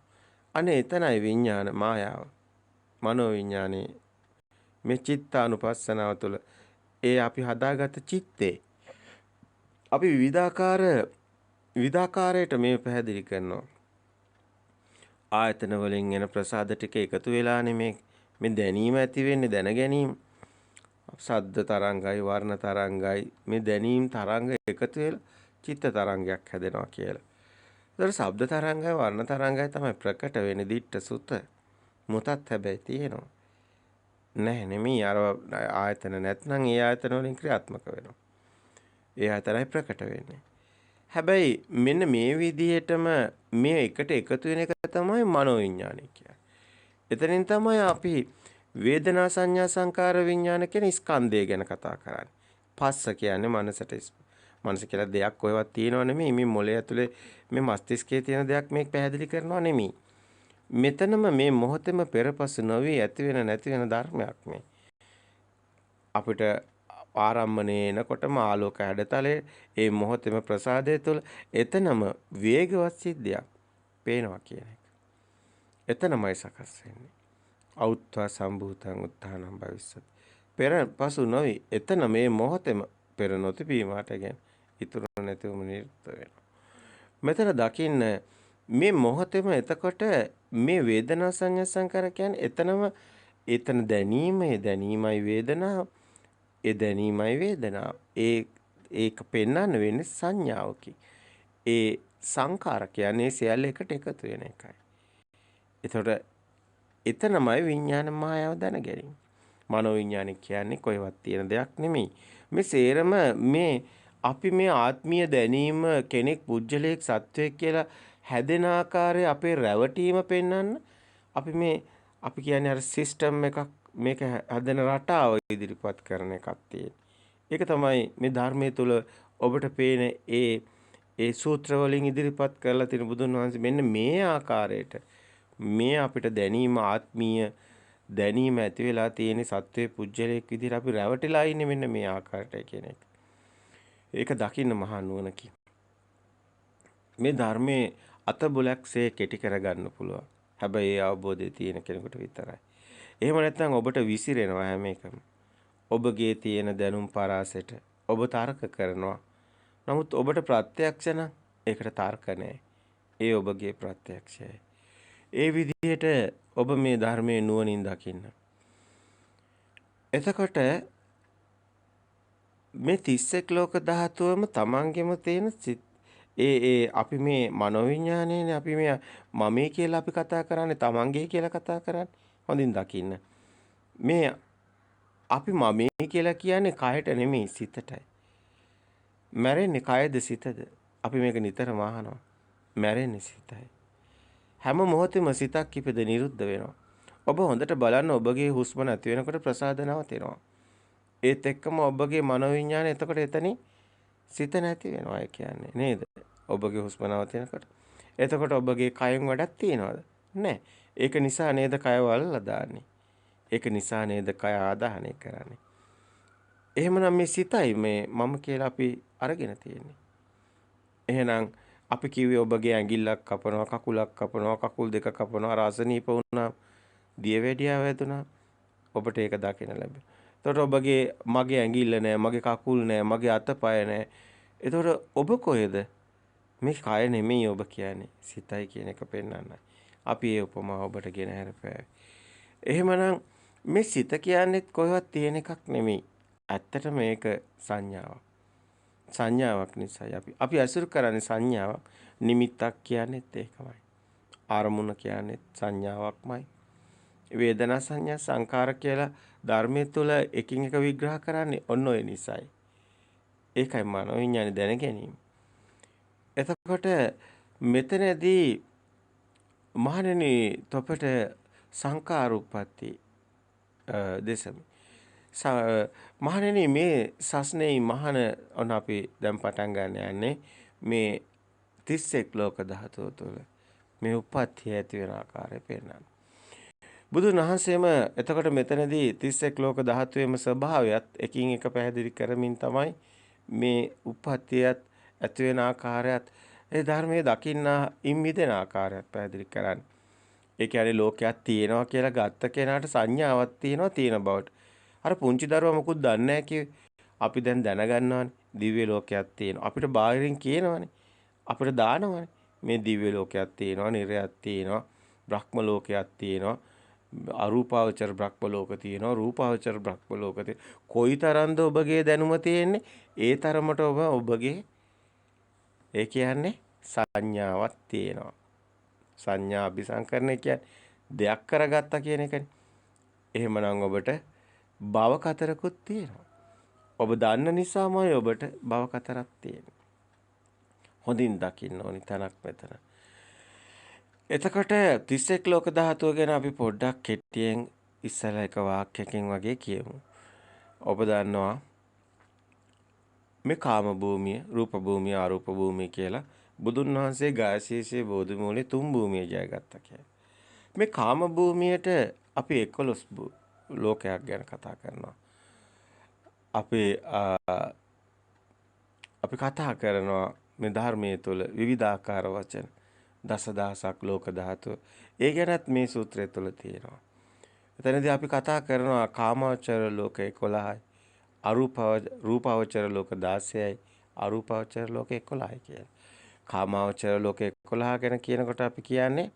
අනේ එතනයි විඥාන මායාව. මනෝ විඥානේ මේ චිත්තානුපස්සනාව තුළ ඒ අපි හදාගත්ත චිත්තේ අපි විවිධාකාරයට මේ පැහැදිලි කරනවා. ආයතන වලින් එන ප්‍රසාද ටික එකතු වෙලානේ මේ දැනීම ඇති වෙන්නේ දැන ගැනීම. ශබ්ද තරංගයි වර්ණ තරංගයි මේ දැනීම් තරංග එකතු වෙලා චිත්ත තරංගයක් හැදෙනවා කියලා. ඒතර ශබ්ද තරංගය වර්ණ තරංගය තමයි ප්‍රකට වෙන්නේ දිට්ඨ සුත. මුතත් හැබැයි තියෙනවා. නැහැ නෙමෙයි අර ආයතන නැත්නම් ඒ ආයතන වලින් ක්‍රියාත්මක වෙනවා. ඒ ආයතනයි ප්‍රකට වෙන්නේ. හැබැයි මෙන්න මේ විදිහටම මේ එකට එකතු වෙන එක තමයි මනෝවිඤ්ඤාණය කියන්නේ. එතනින් තමයි අපි වේදනා සංඥා සංකාර විඤ්ඤාණ කියන ස්කන්ධය ගැන කතා කරන්නේ. පස්ස කියන්නේ මනස කියලා දෙයක් කොහෙවත් තියෙනව නෙමෙයි. මේ මොළය ඇතුලේ මේ මස්තිෂ්කයේ තියෙන දෙයක් මේක පැහැදිලි කරනවා නෙමෙයි. මෙතනම මේ මොහොතේම පෙරපසු නොවි ඇති වෙන නැති වෙන ධර්මයක් මේ. අපිට ආරම්භනේ එනකොටම ආලෝක හැඩතලේ ඒ මොහොතේම ප්‍රසාදය තුළ එතනම වේගවත් සිද්ධියක් පේනවා කියන එක. එතනමයි සකස් වෙන්නේ. අවුත්වා සම්භූතං උත්තානම් භවිස්සති. පෙර පසු නොවි එතන මේ මොහොතේම පෙර නොතිබීමට කියන්නේ ඉතුරු නැතිවම නිර්ත වෙනවා. මෙතන දකින්න මේ මොහොතේම එතකොට මේ වේදනා සංඥා සංකාර කියන්නේ එතන දැනීමයි වේදනාව. ඒ දැනීමයි වේදනාව. ඒක පෙන්වන්න වෙන්නේ සංඥාවකින්. ඒ සංඛාර කියන්නේ සියල්ල එකට එකතු වෙන එකයි. ඒතකොට එතනමයි විඥාන මායාව දැන ගැනීම. මනෝ විඥාන කියන්නේ කොහෙවත් තියෙන දෙයක් නෙමෙයි. මේ සේරම අපි මේ ආත්මීය දැනීම කෙනෙක් පුජ්‍යලයක් සත්වයක් කියලා හැදෙන ආකාරය අපේ රැවටීම පෙන්වන්න අපි කියන්නේ අර සිස්ටම් එකක් මේක හදන රටාව ඉදිරිපත් කරන එකක් තියෙන. ඒක තමයි මේ ධර්මයේ තුල ඔබට පේන ඒ සූත්‍ර වලින් ඉදිරිපත් කරලා තියෙන බුදුන් වහන්සේ මෙන්න මේ ආකාරයට මේ අපිට දැනීම ආත්මීය දැනීම ඇති වෙලා තියෙන සත්වයේ පුජ්‍යලයක් විදිහට අපි රැවටිලා ඉන්නේ මෙන්න මේ ආකාරයට කියන එක. ඒක දකින්න මහා නුවණකින්. මේ ධර්මයේ අතබුලක්සේ කෙටි කරගන්න පුළුවන්. හැබැයි ඒ අවබෝධය තියෙන කෙනෙකුට විතරයි. එහෙම නැත්නම් ඔබට විසිරෙනවා හැම එකම. ඔබගේ තියෙන දැනුම් පරාසෙට ඔබ තර්ක කරනවා. නමුත් ඔබට ප්‍රත්‍යක්ෂ නම් ඒකට තර්ක නැහැ. ඒ ඔබගේ ප්‍රත්‍යක්ෂයයි. ඒ විදිහට ඔබ මේ ධර්මයේ නුවණින් දකින්න. එතකොට මේ 31 ලෝක ධාතුවම තමන්ගෙම තියෙන අපි මේ මනෝවිඤ්ඤාණයනේ අපි මේ මමේ කියලා අපි කතා කරන්නේ තමන්ගේ කියලා කතා කරන්නේ. හොඳින් දකින්න. මේ අපි මමේ කියලා කියන්නේ කයට නෙමෙයි සිතටයි. මැරෙන්නේ කයද සිතද? අපි මේක නිතරම අහනවා. මැරෙන්නේ සිතයි. හැම මොහොතෙම සිතක් ඉපද නිරුද්ධ වෙනවා. ඔබ හොඳට බලන්න ඔබගේ හුස්ම නැති වෙනකොට ප්‍රසාද නවතිනවා. ඒත් එක්කම ඔබගේ මනෝවිඤ්ඤාණය එතකොට එතනින් සිත නැති වෙනවා කියන්නේ නේද? ඔබගේ හුස්ම නවතිනකොට. එතකොට ඔබගේ කයෙන් වැඩක් තියනවද? නැහැ. ඒක නිසා නේද කය වලලා දාන්නේ. ඒක නිසා නේද කය ආදාහනය කරන්නේ. එහෙමනම් මේ සිතයි මේ මම කියලා අපි අරගෙන තියෙන්නේ. එහෙනම් අපි කිව්වේ ඔබගේ ඇඟිල්ලක් කපනවා, කකුලක් කපනවා, කකුල් දෙක කපනවා, රසනීප වුණා, දියවැඩියා වැදුනා. ඔබට ඒක දකින්න ලැබෙනවා. එතකොට ඔබගේ මගේ ඇඟිල්ල නැහැ, මගේ කකුල් නැහැ, මගේ අතපය නැහැ. එතකොට ඔබ කොහෙද? මේ කය නෙමෙයි ඔබ කියන්නේ. සිතයි කියන එක පෙන්වන්නයි. අපි ඒ උපමාව ඔබට ගෙන හැරපෑවේ. එහෙමනම් මේ සිත කියන්නේත් කොහෙවත් තියෙන එකක් නෙමෙයි. ඇත්තට මේක සංඥාවක්. සංඥාවක් නිසායි අපි අසුර කරන්නේ සංඥාවක්. නිමිත්තක් කියන්නේත් ඒකමයි. ආරමුණ කියන්නේත් සංඥාවක්මයි. වේදනා සංඥා සංකාර කියලා ධර්මයේ තුල එකින් එක විග්‍රහ කරන්නේ ඔන්න ඔය නිසායි. ඒකයි මනෝවිඤ්ඤාණය දැන ගැනීම. එතකොට මෙතනදී මහණෙනි තොපට සංකාර උප්පත්ති දේශමි. මහණෙනි මේ සස්නේ මහණ ඔන්න අපි දැන් පටන් ගන්න යන්නේ මේ 31 ලෝක ධාතුව තුළ මේ උප්පත්තිය ඇති වෙන ආකාරය පෙන්වන්න. බුදුන් වහන්සේම එතකොට මෙතනදී 31 ලෝක ධාතුවේම ස්වභාවයත් එකින් එක පැහැදිලි කරමින් තමයි මේ උප්පත්තියත් ඇති වෙන ආකාරයත් ඒ ධර්මයේ දකින්න ඉම්මිදෙන ආකාරයත් පැහැදිලි කරන්නේ. ඒ කියන්නේ ලෝකයක් තියෙනවා කියලා ගත්ත කෙනාට සංඥාවක් තියෙනවා තියෙන බවට. අර පුංචි දරුවා මොකුත් දන්නේ නැහැ කිව්වේ. අපි දැන් දැනගන්නවානේ දිව්‍ය ලෝකයක් තියෙනවා. අපිට බාහිරින් කියනවානේ. අපිට දානවානේ. මේ දිව්‍ය ලෝකයක් තියෙනවා, නිර්යයක් තියෙනවා, බ්‍රහ්ම ලෝකයක් තියෙනවා, අරූපාවචර බ්‍රහ්ම ලෝක තියෙනවා, රූපාවචර බ්‍රහ්ම ලෝක තියෙනවා. කොයිතරම්ද ඔබගේ දැනුම තියෙන්නේ? ඒ තරමට ඔබගේ ඒ කියන්නේ සංඥාවක් තියෙනවා. සංඥා අபிසංකරණය කියන්නේ දෙයක් කරගත්තා කියන එකනේ. එහෙමනම් ඔබට භව කතරකුත් තියෙනවා. ඔබ දන්න නිසාමයි ඔබට භව කතරක් තියෙන්නේ. හොඳින් දකින්න ඕනි තැනක් මෙතන. එතකොට 31 ලෝක ධාතුව ගැන අපි පොඩ්ඩක් කෙටියෙන් ඉස්සලා එක වාක්‍යයකින් වගේ කියමු. ඔබ දන්නවා මේ කාම භූමිය, රූප භූමිය, අරූප භූමිය කියලා බුදුන් වහන්සේ ගායසීසේ බෝධි මූලේ 3 භූමිය ජයගත්තා කියලා. මේ කාම භූමියට අපි 11 ලෝකයක් ගැන කතා කරනවා. අපි කතා කරනවා මේ ධර්මයේ තුල විවිධාකාර වචන දසදහසක් ලෝක ධාතු. ඒ ගැනත් මේ සූත්‍රය තුල තියෙනවා. එතනදී අපි කතා කරනවා කාමාවචර ලෝක 11යි, රූපාවචර ලෝක 16යි, අරූපාවචර ලෝක 11යි කියලා. කාමාවචර ලෝක 11 ගැන කියනකොට අපි කියන්නේ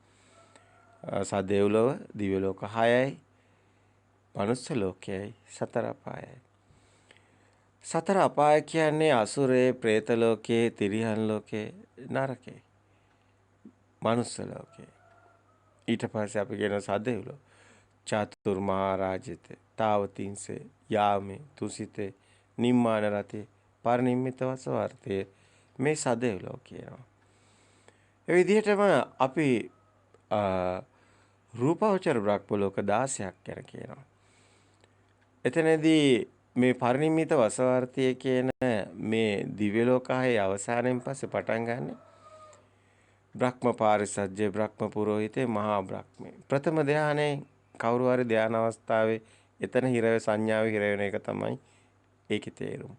සදේව්ලොව, දිව්‍ය ලෝක 6යි, මනුස්ස ලෝකයයි, සතර අපායයි. සතර අපාය කියන්නේ අසුරේ, പ്രേත ලෝකේ, තිරියන් ලෝකේ, නරකේ. මනුස්ස ලෝකේ. ඊට පස්සේ අපි කියන සදේව්ලොව, චතුර්මහා රාජිත, තාවතින්සේ, යාමේ, තුසිතේ, නිම්මාන රතේ, පරිනිම්මිත වසවර්තේ මේ සදේව්ලොව කියනවා. ඒ විදිහටම අපි රූපාවචර බ්‍රහ්ම ලෝක 16ක් ගැන කියනවා. එතනදී මේ පරිනිම්මිත වසවර්තිය කියන මේ දිව්‍ය ලෝකයේ අවසානයෙන් පස්සේ පටන් ගන්න බ්‍රහ්ම පාරිසජ්ජේ බ්‍රහ්ම පුරෝහිතේ මහා බ්‍රහ්මේ ප්‍රථම ධානයේ කවුරු හරි ධාන අවස්ථාවේ එතන හිර සංඥාවේ හිර වෙන එක තමයි ඒකේ තේරුම.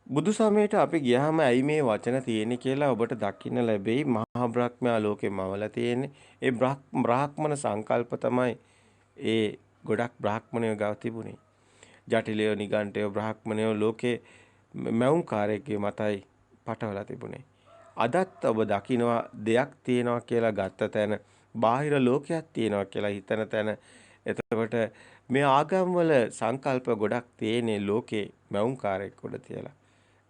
බුදු සමයට අපි ගියාම ඇයි මේ වචන තියෙන්නේ කියලා ඔබට දකින්න ලැබෙයි. මහා බ්‍රහ්මයා ලෝකෙමවලා තියෙන්නේ. ඒ බ්‍රාහ්මණ සංකල්ප තමයි ඒ ගොඩක් බ්‍රාහ්මණයෝ ගාව තිබුණේ. ජටිලයෝ නිගණ්ඨයෝ බ්‍රාහ්මණයෝ ලෝකේ මෞංකාරයේ මතයි පටවලා තිබුණේ. අදත් ඔබ දකිනවා දෙයක් තියෙනවා කියලා ගත්ත තැන බාහිර ලෝකයක් තියෙනවා කියලා හිතන තැන එතකොට මේ ආගම්වල සංකල්ප ගොඩක් තියෙන්නේ ලෝකේ මෞංකාරයක් උඩ තියලා.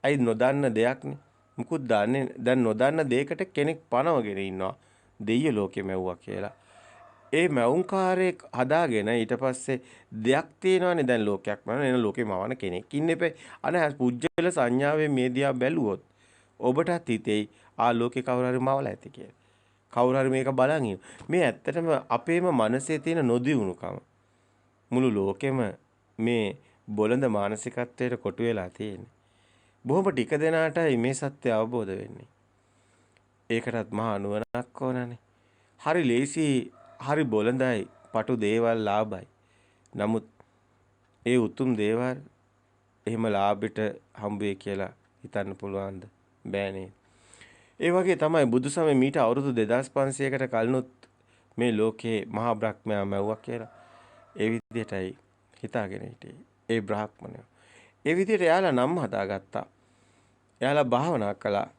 අයි නොදන්න දෙයක්නේ. මුකුත් දන්නේ දැන් නොදන්න දෙයකට කෙනෙක් පනවගෙන ඉන්නවා. දෙයිය ලෝකෙ මැව්වා කියලා. ඒ මෞංකාරයේ හදාගෙන ඊට පස්සේ දෙයක් තියෙනවානේ දැන් ලෝකයක් මන එන ලෝකෙ මවන කෙනෙක් ඉන්න එපේ. අනේ පුජ්‍යල සංඥාවේ මේ දිහා බැලුවොත් ඔබටත් හිතෙයි ආ ලෝකේ කවුරු හරි මවලා ඇති කියලා. කවුරු හරි මේක බලන් ඉන්න. මේ ඇත්තටම අපේම මනසේ තියෙන නොදියුණුකම. මුළු ලෝකෙම මේ බොළඳ මානසිකත්වයට කොටු වෙලා තියෙන්නේ. බොහොම ටික දෙනාටයි මේ සත්‍ය අවබෝධ වෙන්නේ. ඒකටත් මහා නුවණක් ඕනනේ. හරි ලේසි, හරි බොළඳයි, පටු දේවල් ලාභයි. නමුත් ඒ උතුම් දේවල් එහෙම ලාභෙට හම්බුවේ කියලා හිතන්න පුළුවන්ද? බෑනේ. ඒ වගේ තමයි බුදුසමය මීට අවුරුදු 2500කට කලිනුත් මේ ලෝකේ මහා බ්‍රහ්මයා මැව්වා කියලා. ඒ විදිහටයි හිතාගෙන හිටියේ. ඒ බ්‍රාහ්මණයෝ. ඒ විදිහට එයාලා නම් හදාගත්තා. එයාලා භාවනා කළා.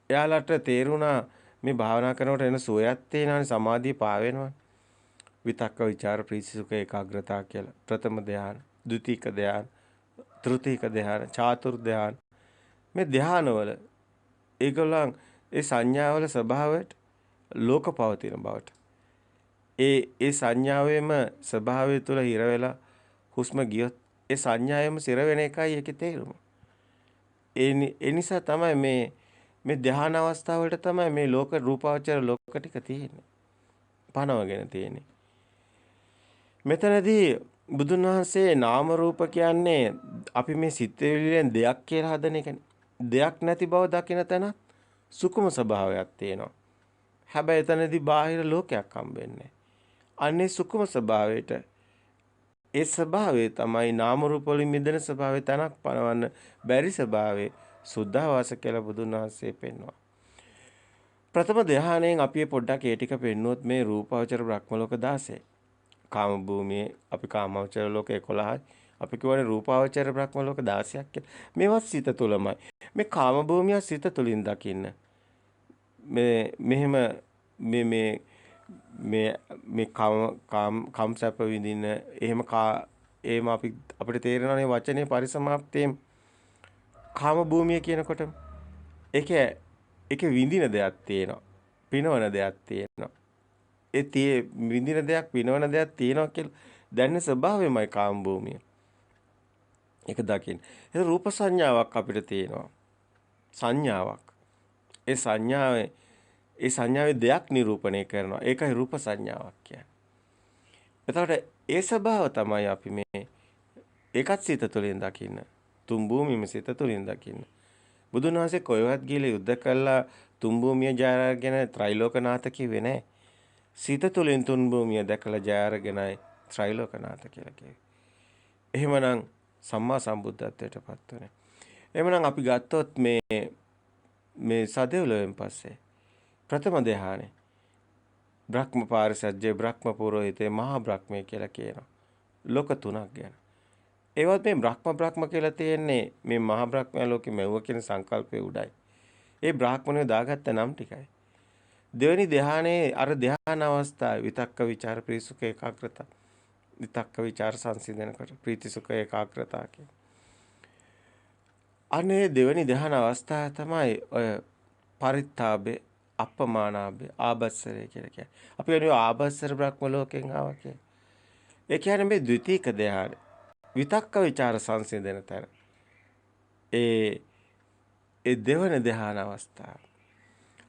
එයාලට තේරුණා මේ භාවනා කරනකොට එන සෝයක් තේනවනේ සමාධිය පාවෙනවා. විතක්ක ਵਿਚාර ප්‍රීතිසුඛ ඒකාග්‍රතාව කියලා. ප්‍රථම ධ්‍යාන, ද්විතීක ධ්‍යාන, තෘතීක ධ්‍යාන, චාතුර් ධ්‍යාන. මේ ධ්‍යානවල ඒගොල්ලන් ඒ සංඥාවල ස්වභාවයට ලෝක පවතින බවට. ඒ සංඥාවේම ස්වභාවය තුළ හිර වෙලා හුස්ම ගියොත් ඒ සංඥාවෙම සිර වෙන එකයි ඒකේ තේරුම. ඒ නිසා තමයි මේ ධ්‍යාන අවස්ථාවලට තමයි මේ ලෝක රූපාවචර ලෝක ටික තියෙන්නේ. පනවගෙන තියෙන්නේ. මෙතනදී බුදුන් වහන්සේ නාම රූප කියන්නේ අපි මේ සිත්විලියෙන් දෙයක් කියලා හදන එකනේ. දෙයක් නැති බව දකින තැන සුකුම ස්වභාවයක් තියෙනවා. හැබැයි එතනදී බාහිර ලෝකයක් හම්බෙන්නේ. අනේ සුකුම ස්වභාවයට ඒ ස්වභාවය තමයි නාම රූප වලින් මිදෙන ස්වභාවය තනක් පනවන්න බැරි ස්වභාවය සුද්ධාවාස කියලා බුදුන් වහන්සේ පෙන්වනවා. ප්‍රථම ධ්‍යානයෙන් අපි පොඩ්ඩක් ඒ ටික පෙන්නුවොත් මේ රූපාවචර බ්‍රහ්ම ලෝක 16. කාම භූමියේ අපි කාමාවචර ලෝක 11යි. අපි කියවනේ රූපාවචර බ්‍රහ්ම ලෝක 16ක් කියලා. මේවත් සිත තුළමයි. මේ කාම භූමිය සිත තුළින් දකින්න. මෙහෙම මේ කම් සැප විඳින එහෙම අපිට තේරෙනනේ වචනේ පරිසමාප්තියෙන් කාම භූමිය කියනකොට ඒකේ ඒකේ විඳින දෙයක් තියෙනවා. පිනවන දෙයක් තියෙනවා. විඳින දෙයක් පිනවන දෙයක් තියෙනවා කියලා දැනෙන ස්වභාවයමයි කාම භූමිය. ඒක දකින්න. ඒක රූප සංඥාවක් අපිට තියෙනවා. සංඥාවක්. ඒ සංඥාවේ දෙයක් නිරූපණය කරනවා. ඒකයි රූප සංඥාවක් කියන්නේ. එතකොට ඒ ස්වභාව තමයි අපි මේ ඒකත් සිත තුළින් දකින්න. තුන් භූමියම සිත තුළින් දකින්න. බුදුන් වහන්සේ කොහෙවත් ගිහලා යුද්ධ කළා තුන් භූමිය ජය අරගෙන ත්‍රිලෝකනාථ කිව්වේ නැහැ. සිත තුළින් තුන් භූමිය දැකලා ජය අරගෙනයි ත්‍රිලෝකනාථ කියලා කිව්වේ. එහෙමනම් සම්මා සම්බුද්ධත්වයටපත් වෙන්නේ. එහෙමනම් අපි ගත්තොත් මේ සදෙව්ලොවෙන් පස්සේ ප්‍රථම ධ්‍යානෙ බ්‍රහ්ම පාරිසජ්ජේ බ්‍රහ්ම පුරෝහිතේ මහා බ්‍රහ්මයේ කියලා කියනවා. ලෝක තුනක් ගැන. ඒවත් මේ බ්‍රහ්ම කියලා තියෙන්නේ මේ මහා බ්‍රහ්මයා ලෝකෙ මෙව්ව කියන සංකල්පයේ උඩයි. ඒ බ්‍රාහ්මණයෝ දාගත්ත නම් ටිකයි. දෙවෙනි ධ්‍යානයේ අර ධ්‍යාන අවස්ථාවේ විතක්ක ਵਿਚාර ප්‍රීසුඛ ඒකාග්‍රතාව. විතක්ක ਵਿਚාර සංසිඳනකොට ප්‍රීති සුඛ ඒකාග්‍රතාව කියන. අනේ දෙවෙනි ධ්‍යාන අවස්ථාව තමයි ඔය පරිත්තාබේ අපමානාබේ ආබස්සරය කියලා කියන්නේ. අපි කියනවා ආබස්සර බ්‍රහ්ම ලෝකෙන් ආවා කියලා. ඒ කියන්නේ මේ ද්විතීක ධ්‍යාන. විතක්ක ਵਿਚාර සංසිඳන තැන. ඒ දෙවන ධ්‍යාන අවස්ථාව.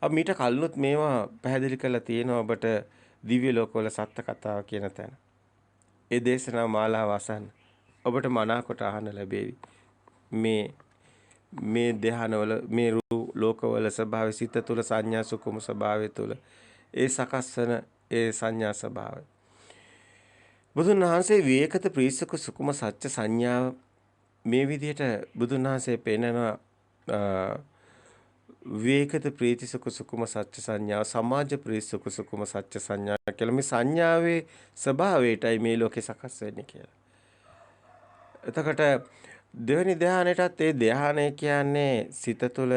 අපි මීට කලිනුත් මේවා පැහැදිලි කරලා තියෙනවා ඔබට දිව්‍ය ලෝකවල සත්‍ය කතාව කියන තැන. ඒ දේශනා මාලාව අසන්න. ඔබට මනාකොට අහන්න ලැබේවි. මේ ධ්‍යානවල මේ ලෝකවල ස්වභාවය සිත තුළ සංඥා සුකුම ස්වභාවය තුළ ඒ සකස් වෙන ඒ සංඥා ස්වභාවය. බුදුන් වහන්සේ විවේකත ප්‍රීසක සුකුම සත්‍ය සංඥාව මේ විදිහට බුදුන් වහන්සේ පෙන්නන විවේකත ප්‍රීතිසුඛ සුකුම සත්‍ය සංඥාව සමාජ ප්‍රීතිසුඛ සුකුම සත්‍ය සංඥා කියලා මේ සංඥාවේ ස්වභාවයටයි මේ ලෝකේ සකස් වෙන්නේ කියලා. එතකොට දෙවෙනි ධ්‍යානෙටත් ඒ ධ්‍යානය කියන්නේ සිත තුළ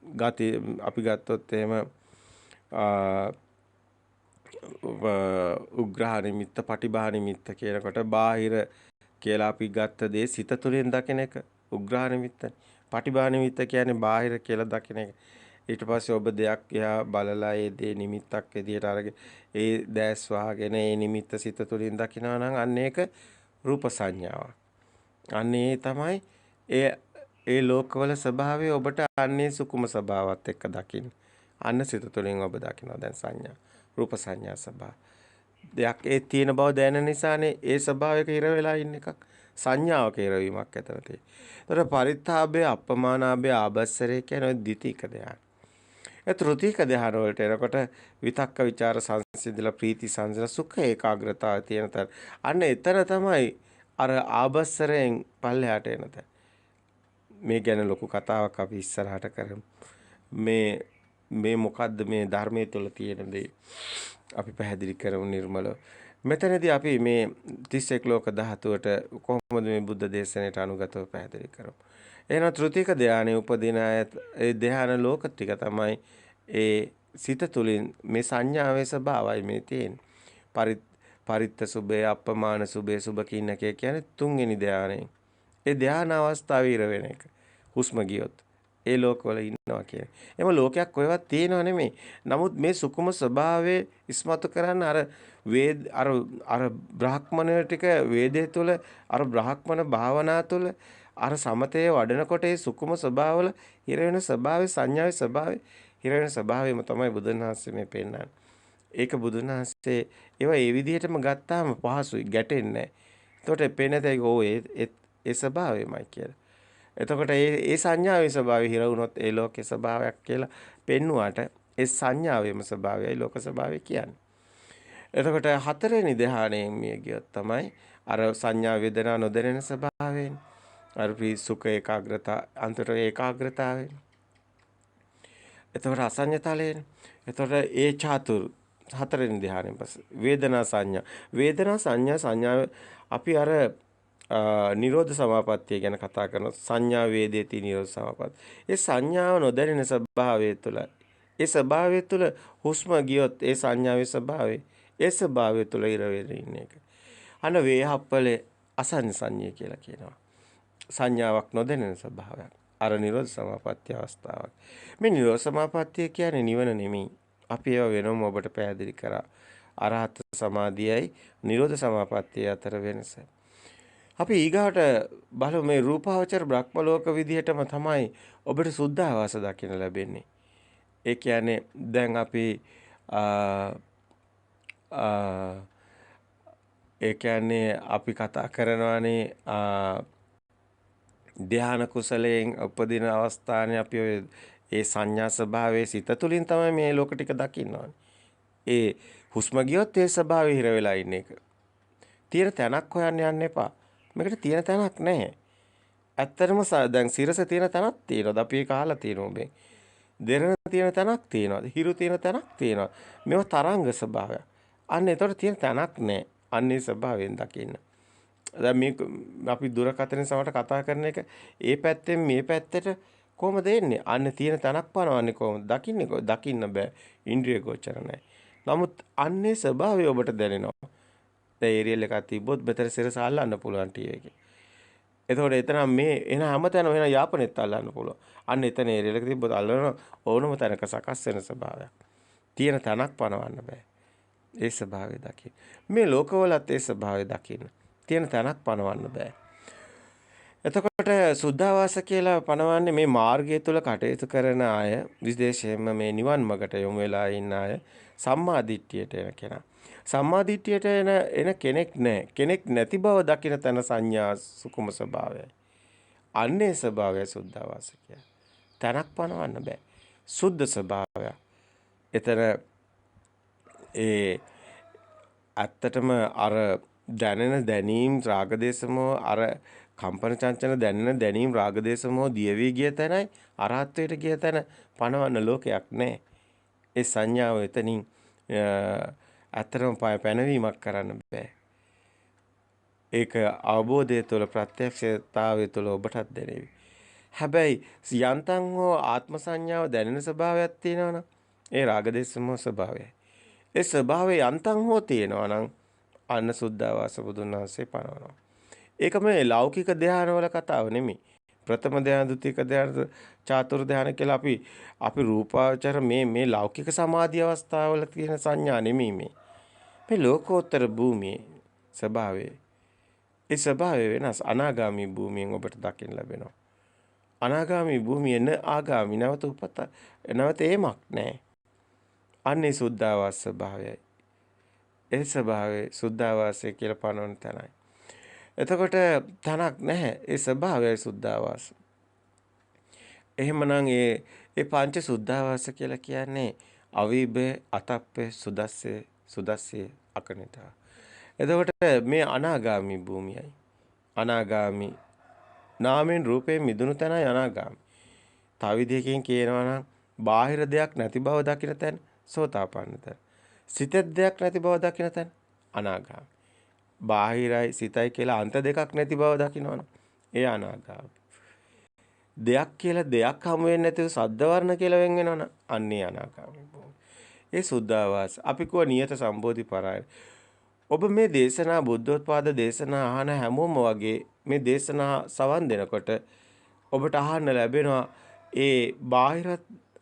ගති අපි ගත්තොත් එහෙම උග්‍රහ නිමිත්ත පටිභා නිමිත්ත කියනකොට බාහිර කියලා අපි ගත්ත දේ සිත තුළින් දකින එක උග්‍රහ නිමිත්ත. පටිභා නිමිත්ත කියන්නේ බාහිර කියලා දකින එක. ඊට පස්සේ ඔබ දෙයක් එහා බලලා ඒ දේ නිමිත්තක් විදියට අරගෙන ඒ දැස් වහගෙන ඒ නිමිත්ත සිත තුළින් දකිනවා නම් අන්න ඒක රූප සංඥාවක්. අන්නේ තමයි ඒ ලෝකවල ස්වභාවය ඔබට අන්නේ සුකුම ස්වභාවත් එක්ක දකින්න. අන්න සිත තුළින් ඔබ දකිනවා දැන් සංඥා. රූප සංඥා ස්වභාව. දෙයක් ඒ තියෙන බව දැනෙන නිසානේ ඒ ස්වභාවයක ඉර වෙලා ඉන්න එකක්. සංඥාවක ඉරවීමක් ඇතවතේ. ඒතර පරිත්තාභය අපමානාභය ආබස්සරේ කියන ඔය ද්විතීක ධ්‍යාන. ඒ තෘතීක ධ්‍යාන වලට එනකොට විතක්ක ਵਿਚාර සංසිඳලා ප්‍රීති සංසිඳලා සුඛ ඒකාග්‍රතාවය තියෙන තැන. අන්න එතන තමයි අර ආබස්සරයෙන් පල්ලෙහාට එන තැන. මේ ගැන ලොකු කතාවක් අපි ඉස්සරහට කරමු. මේ මොකද්ද මේ ධර්මයේ තුල තියෙන දේ අපි පැහැදිලි කරමු නිර්මලව. මෙතනදී අපි මේ 31 ලෝක ධාතුවට කොහොමද මේ බුද්ධ දේශනාවට අනුගතව පැහැදිලි කරමු. එහෙනම් තෘතික ධානයේ උපදින ඒ ධාන ලෝක ටික තමයි ඒ සිත තුළින් මේ සංඥාවේ ස්වභාවයි මේ තියෙන්නේ. පරිත්ත සුභේ අපමාන සුභේ සුභ කින්නකේ කියන්නේ තුන්වෙනි ධානයේ. ඒ ධාන අවස්ථාවේ ඉර වෙන එක. හුස්ම ගියොත් ඒ ලෝකවල ඉන්නවා කියන්නේ. එම ලෝකයක් කොහෙවත් තියෙනව නෙමෙයි. නමුත් මේ සුකුම ස්වභාවයේ ඉස්මතු කරන්න අර බ්‍රාහ්මණය ටික වේදේ තුල අර බ්‍රාහ්මණ භාවනා තුල අර සමතේ වඩනකොට ඒ සුකුම ස්වභාවවල හිර වෙන ස්වභාවයේ සංඥාවේ ස්වභාවයේ හිර වෙන ස්වභාවයම තමයි බුදුන් වහන්සේ මේ පෙන්නන්නේ. ඒක බුදුන් වහන්සේ ඒවා ඒ විදිහටම ගත්තාම පහසුයි ගැටෙන්නේ නැහැ. එතකොට පේනතේ ඒ ස්වභාවයමයි කියලා. එතකොට ඒ සංඥාවේ ස්වභාවය හිර වුණොත් ඒ ලෝකේ ස්වභාවයක් කියලා පෙන්නුවාට ඒ සංඥාවේම ස්වභාවයයි ලෝක ස්වභාවය කියන්නේ. එතකොට හතරවෙනි ධ්‍යානයෙන් මිය ගියොත් තමයි අර සංඥා වේදනා නොදැනෙන ස්වභාවයෙන් අර සුඛ ඒකාග්‍රතාව අන්තර ඒකාග්‍රතාවෙන්. එතකොට අසඤ්ඤතලයෙන්. එතකොට ඒ චාතුරු හතරවෙනි ධ්‍යානයෙන් පස්සේ වේදනා සංඥා අපි අර නිරෝධ සමාපත්තිය ගැන කතා කරන සංඥා වේදේති නිරෝධ සමාපත්තිය. ඒ සංඥාව නොදැනෙන ස්වභාවය තුළ ඒ ස්වභාවය තුළ හුස්ම ගියොත් ඒ සංඥාවේ ස්වභාවය ඒ ස්වභාවය තුළ ඉර වෙමින් ඉන්න එක. අන වේහප්පලේ අසං සංඤ්ඤය කියලා කියනවා. සංඥාවක් නොදැනෙන ස්වභාවයක්. අර නිරෝධ සමාපatti අවස්ථාවක්. මේ නිරෝධ සමාපත්තිය කියන්නේ නිවන නෙමෙයි. අපි ඒව වෙනම ඔබට පැහැදිලි කරා. අරහත් සමාධියයි නිරෝධ සමාපත්තිය අතර වෙනස. අපි ඊගාට බලමු මේ රූපාවචර බ්‍රහ්ම ලෝක විදිහටම තමයි ඔබට සුද්ධාවාස දකින්න ලැබෙන්නේ. ඒ කියන්නේ දැන් අපි ඒ කියන්නේ අපි කතා කරනවානේ ධ්‍යාන කුසලයෙන් උපදින අවස්ථානේ අපි ඒ සංඥා ස්වභාවයේ සිත තුළින් තමයි මේ ලෝක ටික දකින්නවනේ. ඒ හුස්ම ගියොත් ඒ ස්වභාවය හිර වෙලා ඉන්න එක. තියෙන තැනක් හොයන්න යන්න එපා. මේකට තියෙන තැනක් නැහැ. ඇත්තටම දැන් සිරස තියෙන තැනක් තියෙනවා. අපි ඒක අහලා තියෙනවා මේ. දෙරණ තියෙන තැනක් තියෙනවා. හිරු තියෙන තැනක් තියෙනවා. මේවා තරංග ස්වභාවය. අන්න ඒතකොට තියෙන තැනක් නැහැ. අන්නේ ස්වභාවයෙන් දකින්න. දැන් මේ අපි දුරකථනයේ සමහරට කතා කරන එක ඒ පැත්තෙන් මේ පැත්තට කොහොමද එන්නේ? අන්න තියෙන තැනක් පනවන්නේ කොහොමද? දකින්න බෑ. ඉන්ද්‍රිය ගෝචර නැහැ. නමුත් අන්නේ ස්වභාවය ඔබට දැනෙනවා. දැන් ඒරියල් එකක් තිබ්බොත් මෙතන සිරස අල්ලන්න පුළුවන් ටීවී එකේ. එතකොට එතන මේ එන හැමතැනම වෙන යාපනයේත් අල්ලන්න පුළුවන්. අන්න එතන ඒරියල් එක තිබ්බොත් අල්ලන ඕනම තැනක සකස් වෙන ස්වභාවයක්. තියෙන තැනක් පනවන්න බෑ. ඒ ස්වභාවය දකින්න. මේ ලෝකවලත් ඒ ස්වභාවය දකින්න. තියෙන තැනක් පනවන්න බෑ. එතකොට සුද්ධාවාස කියලා පනවන්නේ මේ මාර්ගය තුල කටයුතු කරන අය, විශේෂයෙන්ම මේ නිවන් මාර්ගට යොමු වෙලා ඉන්න අය, සම්මා දිට්ඨියට එන කෙනා. සම්මා දිට්ඨියට එන කෙනෙක් නැහැ. කෙනෙක් නැති බව දකින තැන සංඥා සුකුම ස්වභාවයයි. අන්නේ ස්වභාවය සුද්ධාවාස කියන්නේ. තැනක් පනවන්න බෑ. සුද්ධ ස්වභාවය. එතන ඇත්තටම අර දැනෙන දැනීම් රාගදේශමෝ අර කම්පන චංචන දැනෙන දැනීම් රාගදේශමෝ දියවි ගිය තැනයි අරහත්ත්වයට ගිය තැන පනවන්න ලෝකයක් නැහැ. ඒ සංඥාව එතනින් ඇත්තටම පැනවීමක් කරන්න බෑ. ඒක අවබෝධය තුළ ප්‍රත්‍යක්ෂතාවය තුළ ඔබටත් දැනෙවි. හැබැයි යන්තම් හෝ ආත්ම සංඥාව දැනෙන ස්වභාවයක් තියෙනවනම් ඒ රාගදේශමෝ ස්වභාවයයි. ඒ ස්වභාවය යන්තම් හෝ තියෙනවා නම් අන්න සුද්ධාවාස බුදුන් වහන්සේ පනවනවා. ඒක මේ ලෞකික ධ්‍යානවල කතාව නෙමෙයි. ප්‍රථම ධ්‍යාන, ද්විතීක ධ්‍යාන, චාතුර් ධ්‍යාන කියලා අපි රූපාවචර මේ ලෞකික සමාධි අවස්ථාවල තියෙන සංඥා නෙමෙයි මේ. මේ ලෝකෝත්තර භූමියේ ස්වභාවය. ඒ ස්වභාවය වෙනස්. අනාගාමී භූමියෙන් ඔබට දකින්න ලැබෙනවා. අනාගාමී භූමියේ ආගාමී නැවත උපත නැවත ඒමක් නැහැ. අන්නේ සුද්ධාවාස ස්වභාවයයි. ඒ ස්වභාවයේ සුද්ධාවාසය කියලා පනවන තැනයි. එතකොට තනක් නැහැ. ඒ ස්වභාවයයි සුද්ධාවාස. එහෙමනම් ඒ පංච සුද්ධාවාස කියලා කියන්නේ අවීබේ, අතප්පේ, සුදස්සේ අකනිතා. එතකොට මේ අනාගාමී භූමියයි. අනාගාමී නාමෙන් රූපයෙන් මිදුණු තැනයි අනාගාමී. තව විදිහකින් කියනවා නම් බාහිර දෙයක් නැති බව දකින තැන සෝතාපන්න තැන. සිතේ දෙයක් නැති බව දකින තැන අනාගාමී. බාහිරයි සිතයි කියලා අන්ත දෙකක් නැති බව දකිනවනේ ඒ අනාගාමී. දෙයක් කියලා දෙයක් හමු වෙන්නේ නැතිව සද්ද වර්ණ කියලා වෙන් වෙනවනේ අන්නේ අනාගාමී භූමිය. ඒ සුද්ධාවාස අපි කව නියත සම්බෝධි පරායන. ඔබ මේ දේශනා බුද්ධෝත්පාද දේශනා අහන හැමෝම වගේ මේ දේශනා සවන් දෙනකොට ඔබට අහන්න ලැබෙනවා ඒ බාහිර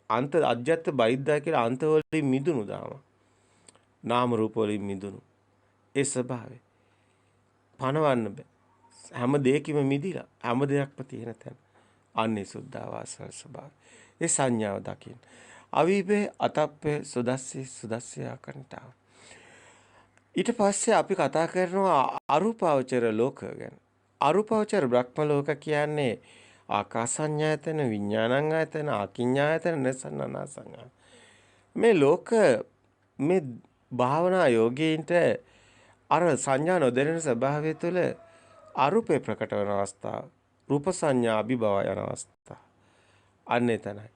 අන්ත අජ්ජත් බයිද්දා කියලා අන්ත වලින් මිදුණු දාම. නාම රූප වලින් මිදුණු ඒ ස්වභාවය පනවන්න බෑ. හැම දෙයකින්ම මිදිලා හැම දෙයක්ම තියෙන තැන. අන්නේ සුද්ධාවාස ස්වභාවය. ඒ සංඥාව දකින්න. අවීපේ අතප්පේ සුදස්සේ ආකන්තා. ඊට පස්සේ අපි කතා කරනවා අරූපාවචර ලෝක ගැන. අරූපාවචර බ්‍රහ්ම ලෝක කියන්නේ ආකාසඤ්ඤායතන, විඥානඤ්ඤායතන, ආකිඤ්ඤායතන, නසන්නනාසඤ්ඤා. මේ ලෝක මේ භාවනා යෝගීන්ට අර සංඥා නොදැනෙන ස්වභාවය තුළ අරූපේ ප්‍රකට වන අවස්ථාව, රූප සංඥා අභිභව යන අවස්ථාව. අන්නේ තනයි.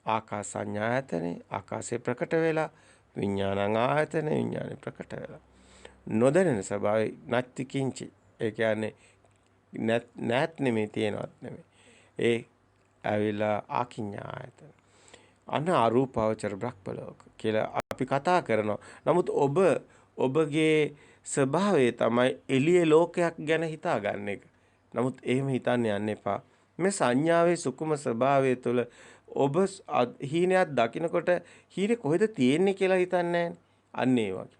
ආකාසඤ්ඤායතනේ ආකාශේ ප්‍රකට වෙලා, විඥානං ආයතනේ විඥානේ ප්‍රකට වෙලා. නොදැනෙන ස්වභාවය නැති කිංචි. ඒ කියන්නේ නැත් නෙමෙයි තියෙනවත් නෙමෙයි. ඒ ඇවිලා ආකිඤ්ඤා ආයතන. අන අරූපාවචර බ්‍රහ්ම ලෝක කියලා අපි කතා කරනවා. නමුත් ඔබගේ ස්වභාවය තමයි එළියේ ලෝකයක් ගැන හිතාගන්න එක. නමුත් එහෙම හිතන්න යන්න එපා. මේ සංඥාවේ සුකුම ස්වභාවය තුළ ඔබ හීනයක් දකිනකොට හීනේ කොහෙද තියෙන්නේ කියලා හිතන්නේ අන්න ඒ වගේ.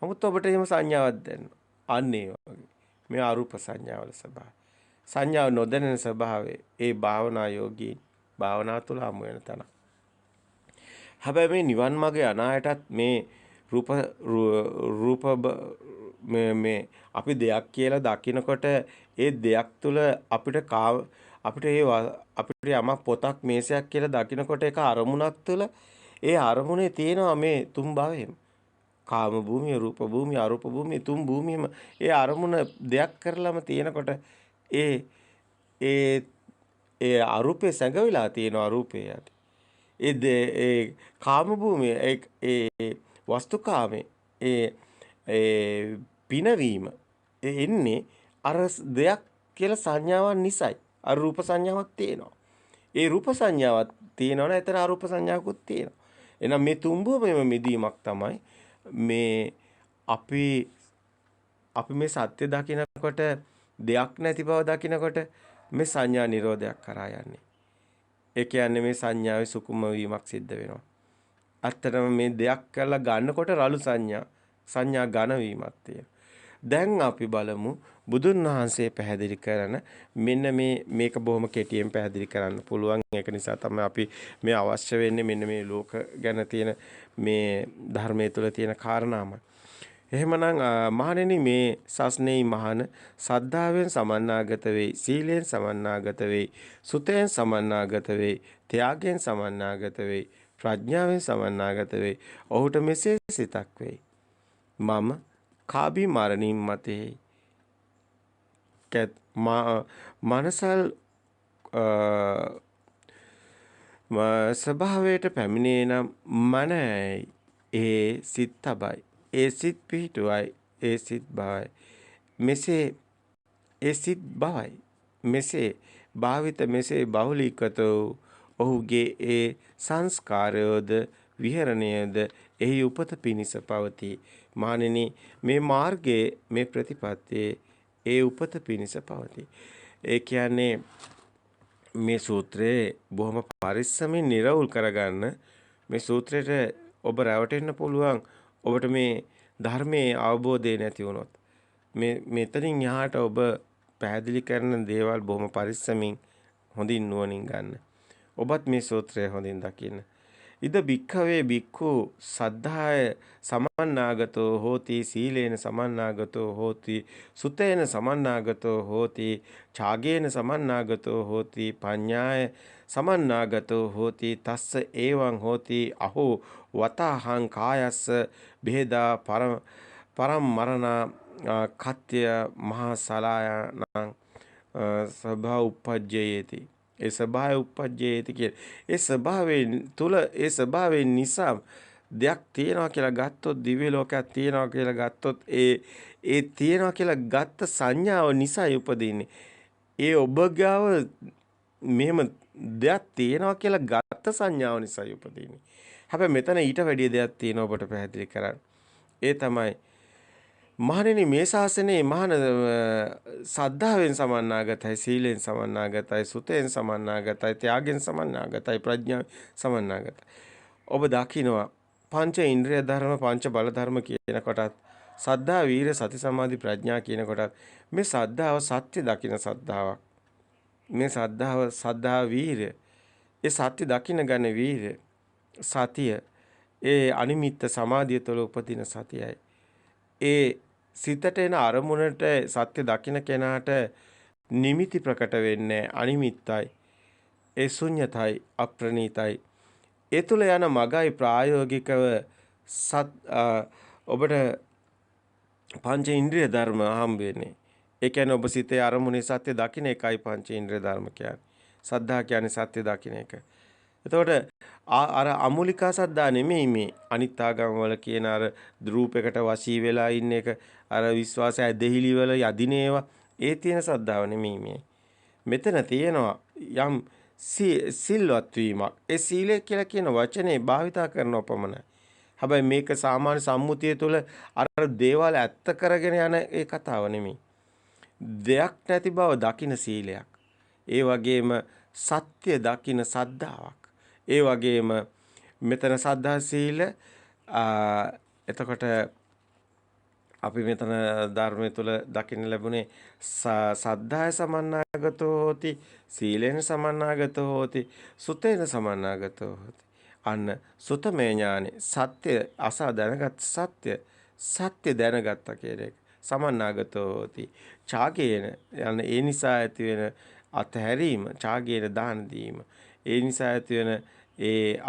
නමුත් ඔබට එහෙම සංඥාවක් දැනෙනවා. අන්න ඒ වගේ. මේ අරූප සංඥාවල ස්වභාවය. සංඥාව නොදැනෙන ස්වභාවය ඒ භාවනා යෝගී භාවනාව තුළ හමු වෙන තැන. හැබැයි මේ නිවන් මාර්ගය යන අයටත් මේ රූප මේ අපි දෙයක් කියලා දකිනකොට ඒ දෙයක් තුළ අපිට අපිට යමක් පොතක් මේසයක් කියලා දකිනකොට ඒක අරමුණක් තුළ ඒ අරමුණේ තියෙනවා මේ තුන් භවයේම කාම භූමිය රූප භූමිය අරූප භූමිය තුන් භූමියම ඒ අරමුණ දෙයක් කරලම තියෙනකොට ඒ ඒ ඒ අරූපේ සැඟවිලා තියෙන අරූපේ යට ඒ කාම භූමිය ඒ වස්තුකාමේ ඒ පිනවීම එන්නේ අර දෙයක් කියලා සංඥාවක් නිසයි. අර රූප සංඥාවක් තියෙනවා. ඒ රූප සංඥාවක් තියෙනවනේ එතන අරූප සංඥාවකුත් තියෙනවා. එහෙනම් මේ තුන්බුවේම මිදීමක් තමයි මේ අපි මේ සත්‍ය දකිනකොට දෙයක් නැති බව දකිනකොට මේ සංඥා නිරෝධයක් කරා යන්නේ. ඒ කියන්නේ මේ සංඥාවේ සුකුම වීමක් සිද්ධ වෙනවා. ඇත්තටම මේ දෙයක් කරලා ගන්නකොට රළු සංඥා ඝන වීමක් තියෙනවා. දැන් අපි බලමු බුදුන් වහන්සේ පැහැදිලි කරන මෙන්න මේක බොහොම කෙටියෙන් පැහැදිලි කරන්න පුළුවන්. ඒක නිසා තමයි අපි මේ අවශ්‍ය වෙන්නේ මෙන්න මේ ලෝක ගැන තියෙන මේ ධර්මයේ තුල තියෙන කාරණාම. එහෙමනම් මහණෙනි මේ සස්නේ මහන සද්ධාවෙන් සමන්නාගත වෙයි, සීලෙන් සමන්නාගත වෙයි, සුතෙන් සමන්නාගත වෙයි, ත්‍යාගයෙන් සමන්නාගත වෙයි, ප්‍රඥාවෙන් සමන්නාගත වෙයි. ඔහුට මෙසේ සිතක් වෙයි. මම කාබි මරණින් මතේ මනසල් ස්වභාවයට පැමිණේ නම් මනයි ඒ සිත් තබයි. ඒ සිත් පිහිටුවයි. ඒ සිත් බවයි. මෙසේ ඒ සිත් බවයි. මෙසේ භාවිත මෙසේ බහුලීකත ඔහුගේ ඒ සංස්කාරයෝද විහරණයද එහි උපත පිනිස පවතී. මානෙනි මේ මාර්ගයේ මේ ප්‍රතිපත්තියේ ඒ උපත පිනිස පවතී. ඒ කියන්නේ මේ සූත්‍රයේ බොහොම පරිස්සමින් නිර්වුල් කරගන්න මේ සූත්‍රයට ඔබ රැවටෙන්න පුළුවන්. ඔබට මේ ධර්මයේ අවබෝධය නැති වුණොත් මේ මෙතනින් එහාට ඔබ පැහැදිලි කරන දේවල් බොහොම පරිස්සමින් හොඳින් නුවණින් ගන්න. ඔබත් මේ සූත්‍රය හොඳින් දකින්න. ඉද භික්ඛවේ භික්ඛු සද්ධාය සමන්නාගතෝ හෝති සීලේන සමන්නාගතෝ හෝති සුතේන සමන්නාගතෝ හෝති ඡාගේන සමන්නාගතෝ හෝති පඤ්ඤාය සමන්නාගතෝ හෝති තස්ස එවං හෝති අහෝ වතහං කායස්ස බෙහෙදා පරම් මරණ කත්‍ය මහා සලායනං සභා උපජ්ජයේති. ඒ ස්වභාවය උපජ්ජේති කිය. ඒ ස්වභාවයෙන් තුල ඒ ස්වභාවයෙන් නිසා දෙයක් තියෙනවා කියලා ගත්තොත් දිව්‍ය ලෝකයක් තියෙනවා කියලා ගත්තොත් ඒ තියෙනවා කියලා ගත්ත සංඥාව නිසායි උපදින්නේ. ඒ ඔබ ගාව මෙහෙම දෙයක් තියෙනවා කියලා ගත්ත සංඥාව නිසායි උපදින්නේ. හැබැයි මෙතන ඊට වැඩිය දෙයක් තියෙනවා ඔබට පැහැදිලි කරන්න. ඒ තමයි මහණෙනි මේ ශාසනයේ මහාන සද්ධාවෙන් සමන්නාගතයි, සීලෙන් සමන්නාගතයි, සුතෙන් සමන්නාගතයි, ත්‍යාගයෙන් සමන්නාගතයි, ප්‍රඥාවෙන් සමන්නාගතයි. ඔබ දකිනවා පංච ඉන්ද්‍රිය ධර්ම, පංච බල ධර්ම කියන කොටත් සද්ධා, වීර, සති, සමාධි, ප්‍රඥා කියන කොටත් මේ සද්ධාව සත්‍ය දකින සද්ධාවක්. මේ සද්ධා වීර, ඒ සත්‍ය දකින ගන වීර, සතිය, ඒ අනිමිත්ත සමාධිය තුළ උපදින සතියයි. ඒ සිතට එන අරමුණට සත්‍ය දකින්න කෙනාට නිමිති ප්‍රකට වෙන්නේ අනිමිත්තයි. ඒ ශුන්‍යතයි අප්‍රණීතයි. ඒ තුල යන මගයි ප්‍රායෝගිකව ඔබට පංච ඉන්ද්‍රිය ධර්ම හම්බ වෙන්නේ. ඒ කියන්නේ ඔබ සිතේ අරමුණේ සත්‍ය දකින්න එකයි පංච ඉන්ද්‍රිය ධර්ම කියන්නේ. සද්ධා කියන්නේ සත්‍ය දකින්න එක. එතකොට අර අමූලිකා සද්දා නෙමෙයි මේ අනිත් ආගම් වල කියන අර රූපයකට වශී වෙලා ඉන්න එක අර විශ්වාසය දෙහිලි වල යදින ඒවා ඒ තියෙන සද්දාව නෙමෙයි මේ. මෙතන තියෙනවා යම් සිල්වත් වීමක්. ඒ සීලය කියලා කියන වචනේ භාවිතා කරනව පමණයි. හැබැයි මේක සාමාන්‍ය සම්මුතිය තුළ අර දේවල් ඇත්ත කරගෙන යන ඒ කතාව නෙමෙයි. දෙයක් නැති බව දකින සීලයක්. ඒ වගේම සත්‍ය දකින සද්ධාාවක්. ඒ වගේම මෙතන සද්ධා සීල එතකොට අපි මෙතන ධර්මයේ තුල දකින්න ලැබුණේ සද්ධාය සමන්නාගතෝ හෝති සීලේන සමන්නාගතෝ හෝති සුතේන සමන්නාගතෝ හෝති. අන්න සුතමේ ඥානෙ සත්‍ය අසා දැනගත් සත්‍ය දැනගත්තා කියන එක සමන්නාගතෝ හෝති. ඡාගේන යන ඒ නිසා ඇති වෙන අතහැරීම ඡාගේන දාන දීම ඒ නිසා ඇති වෙන ඒ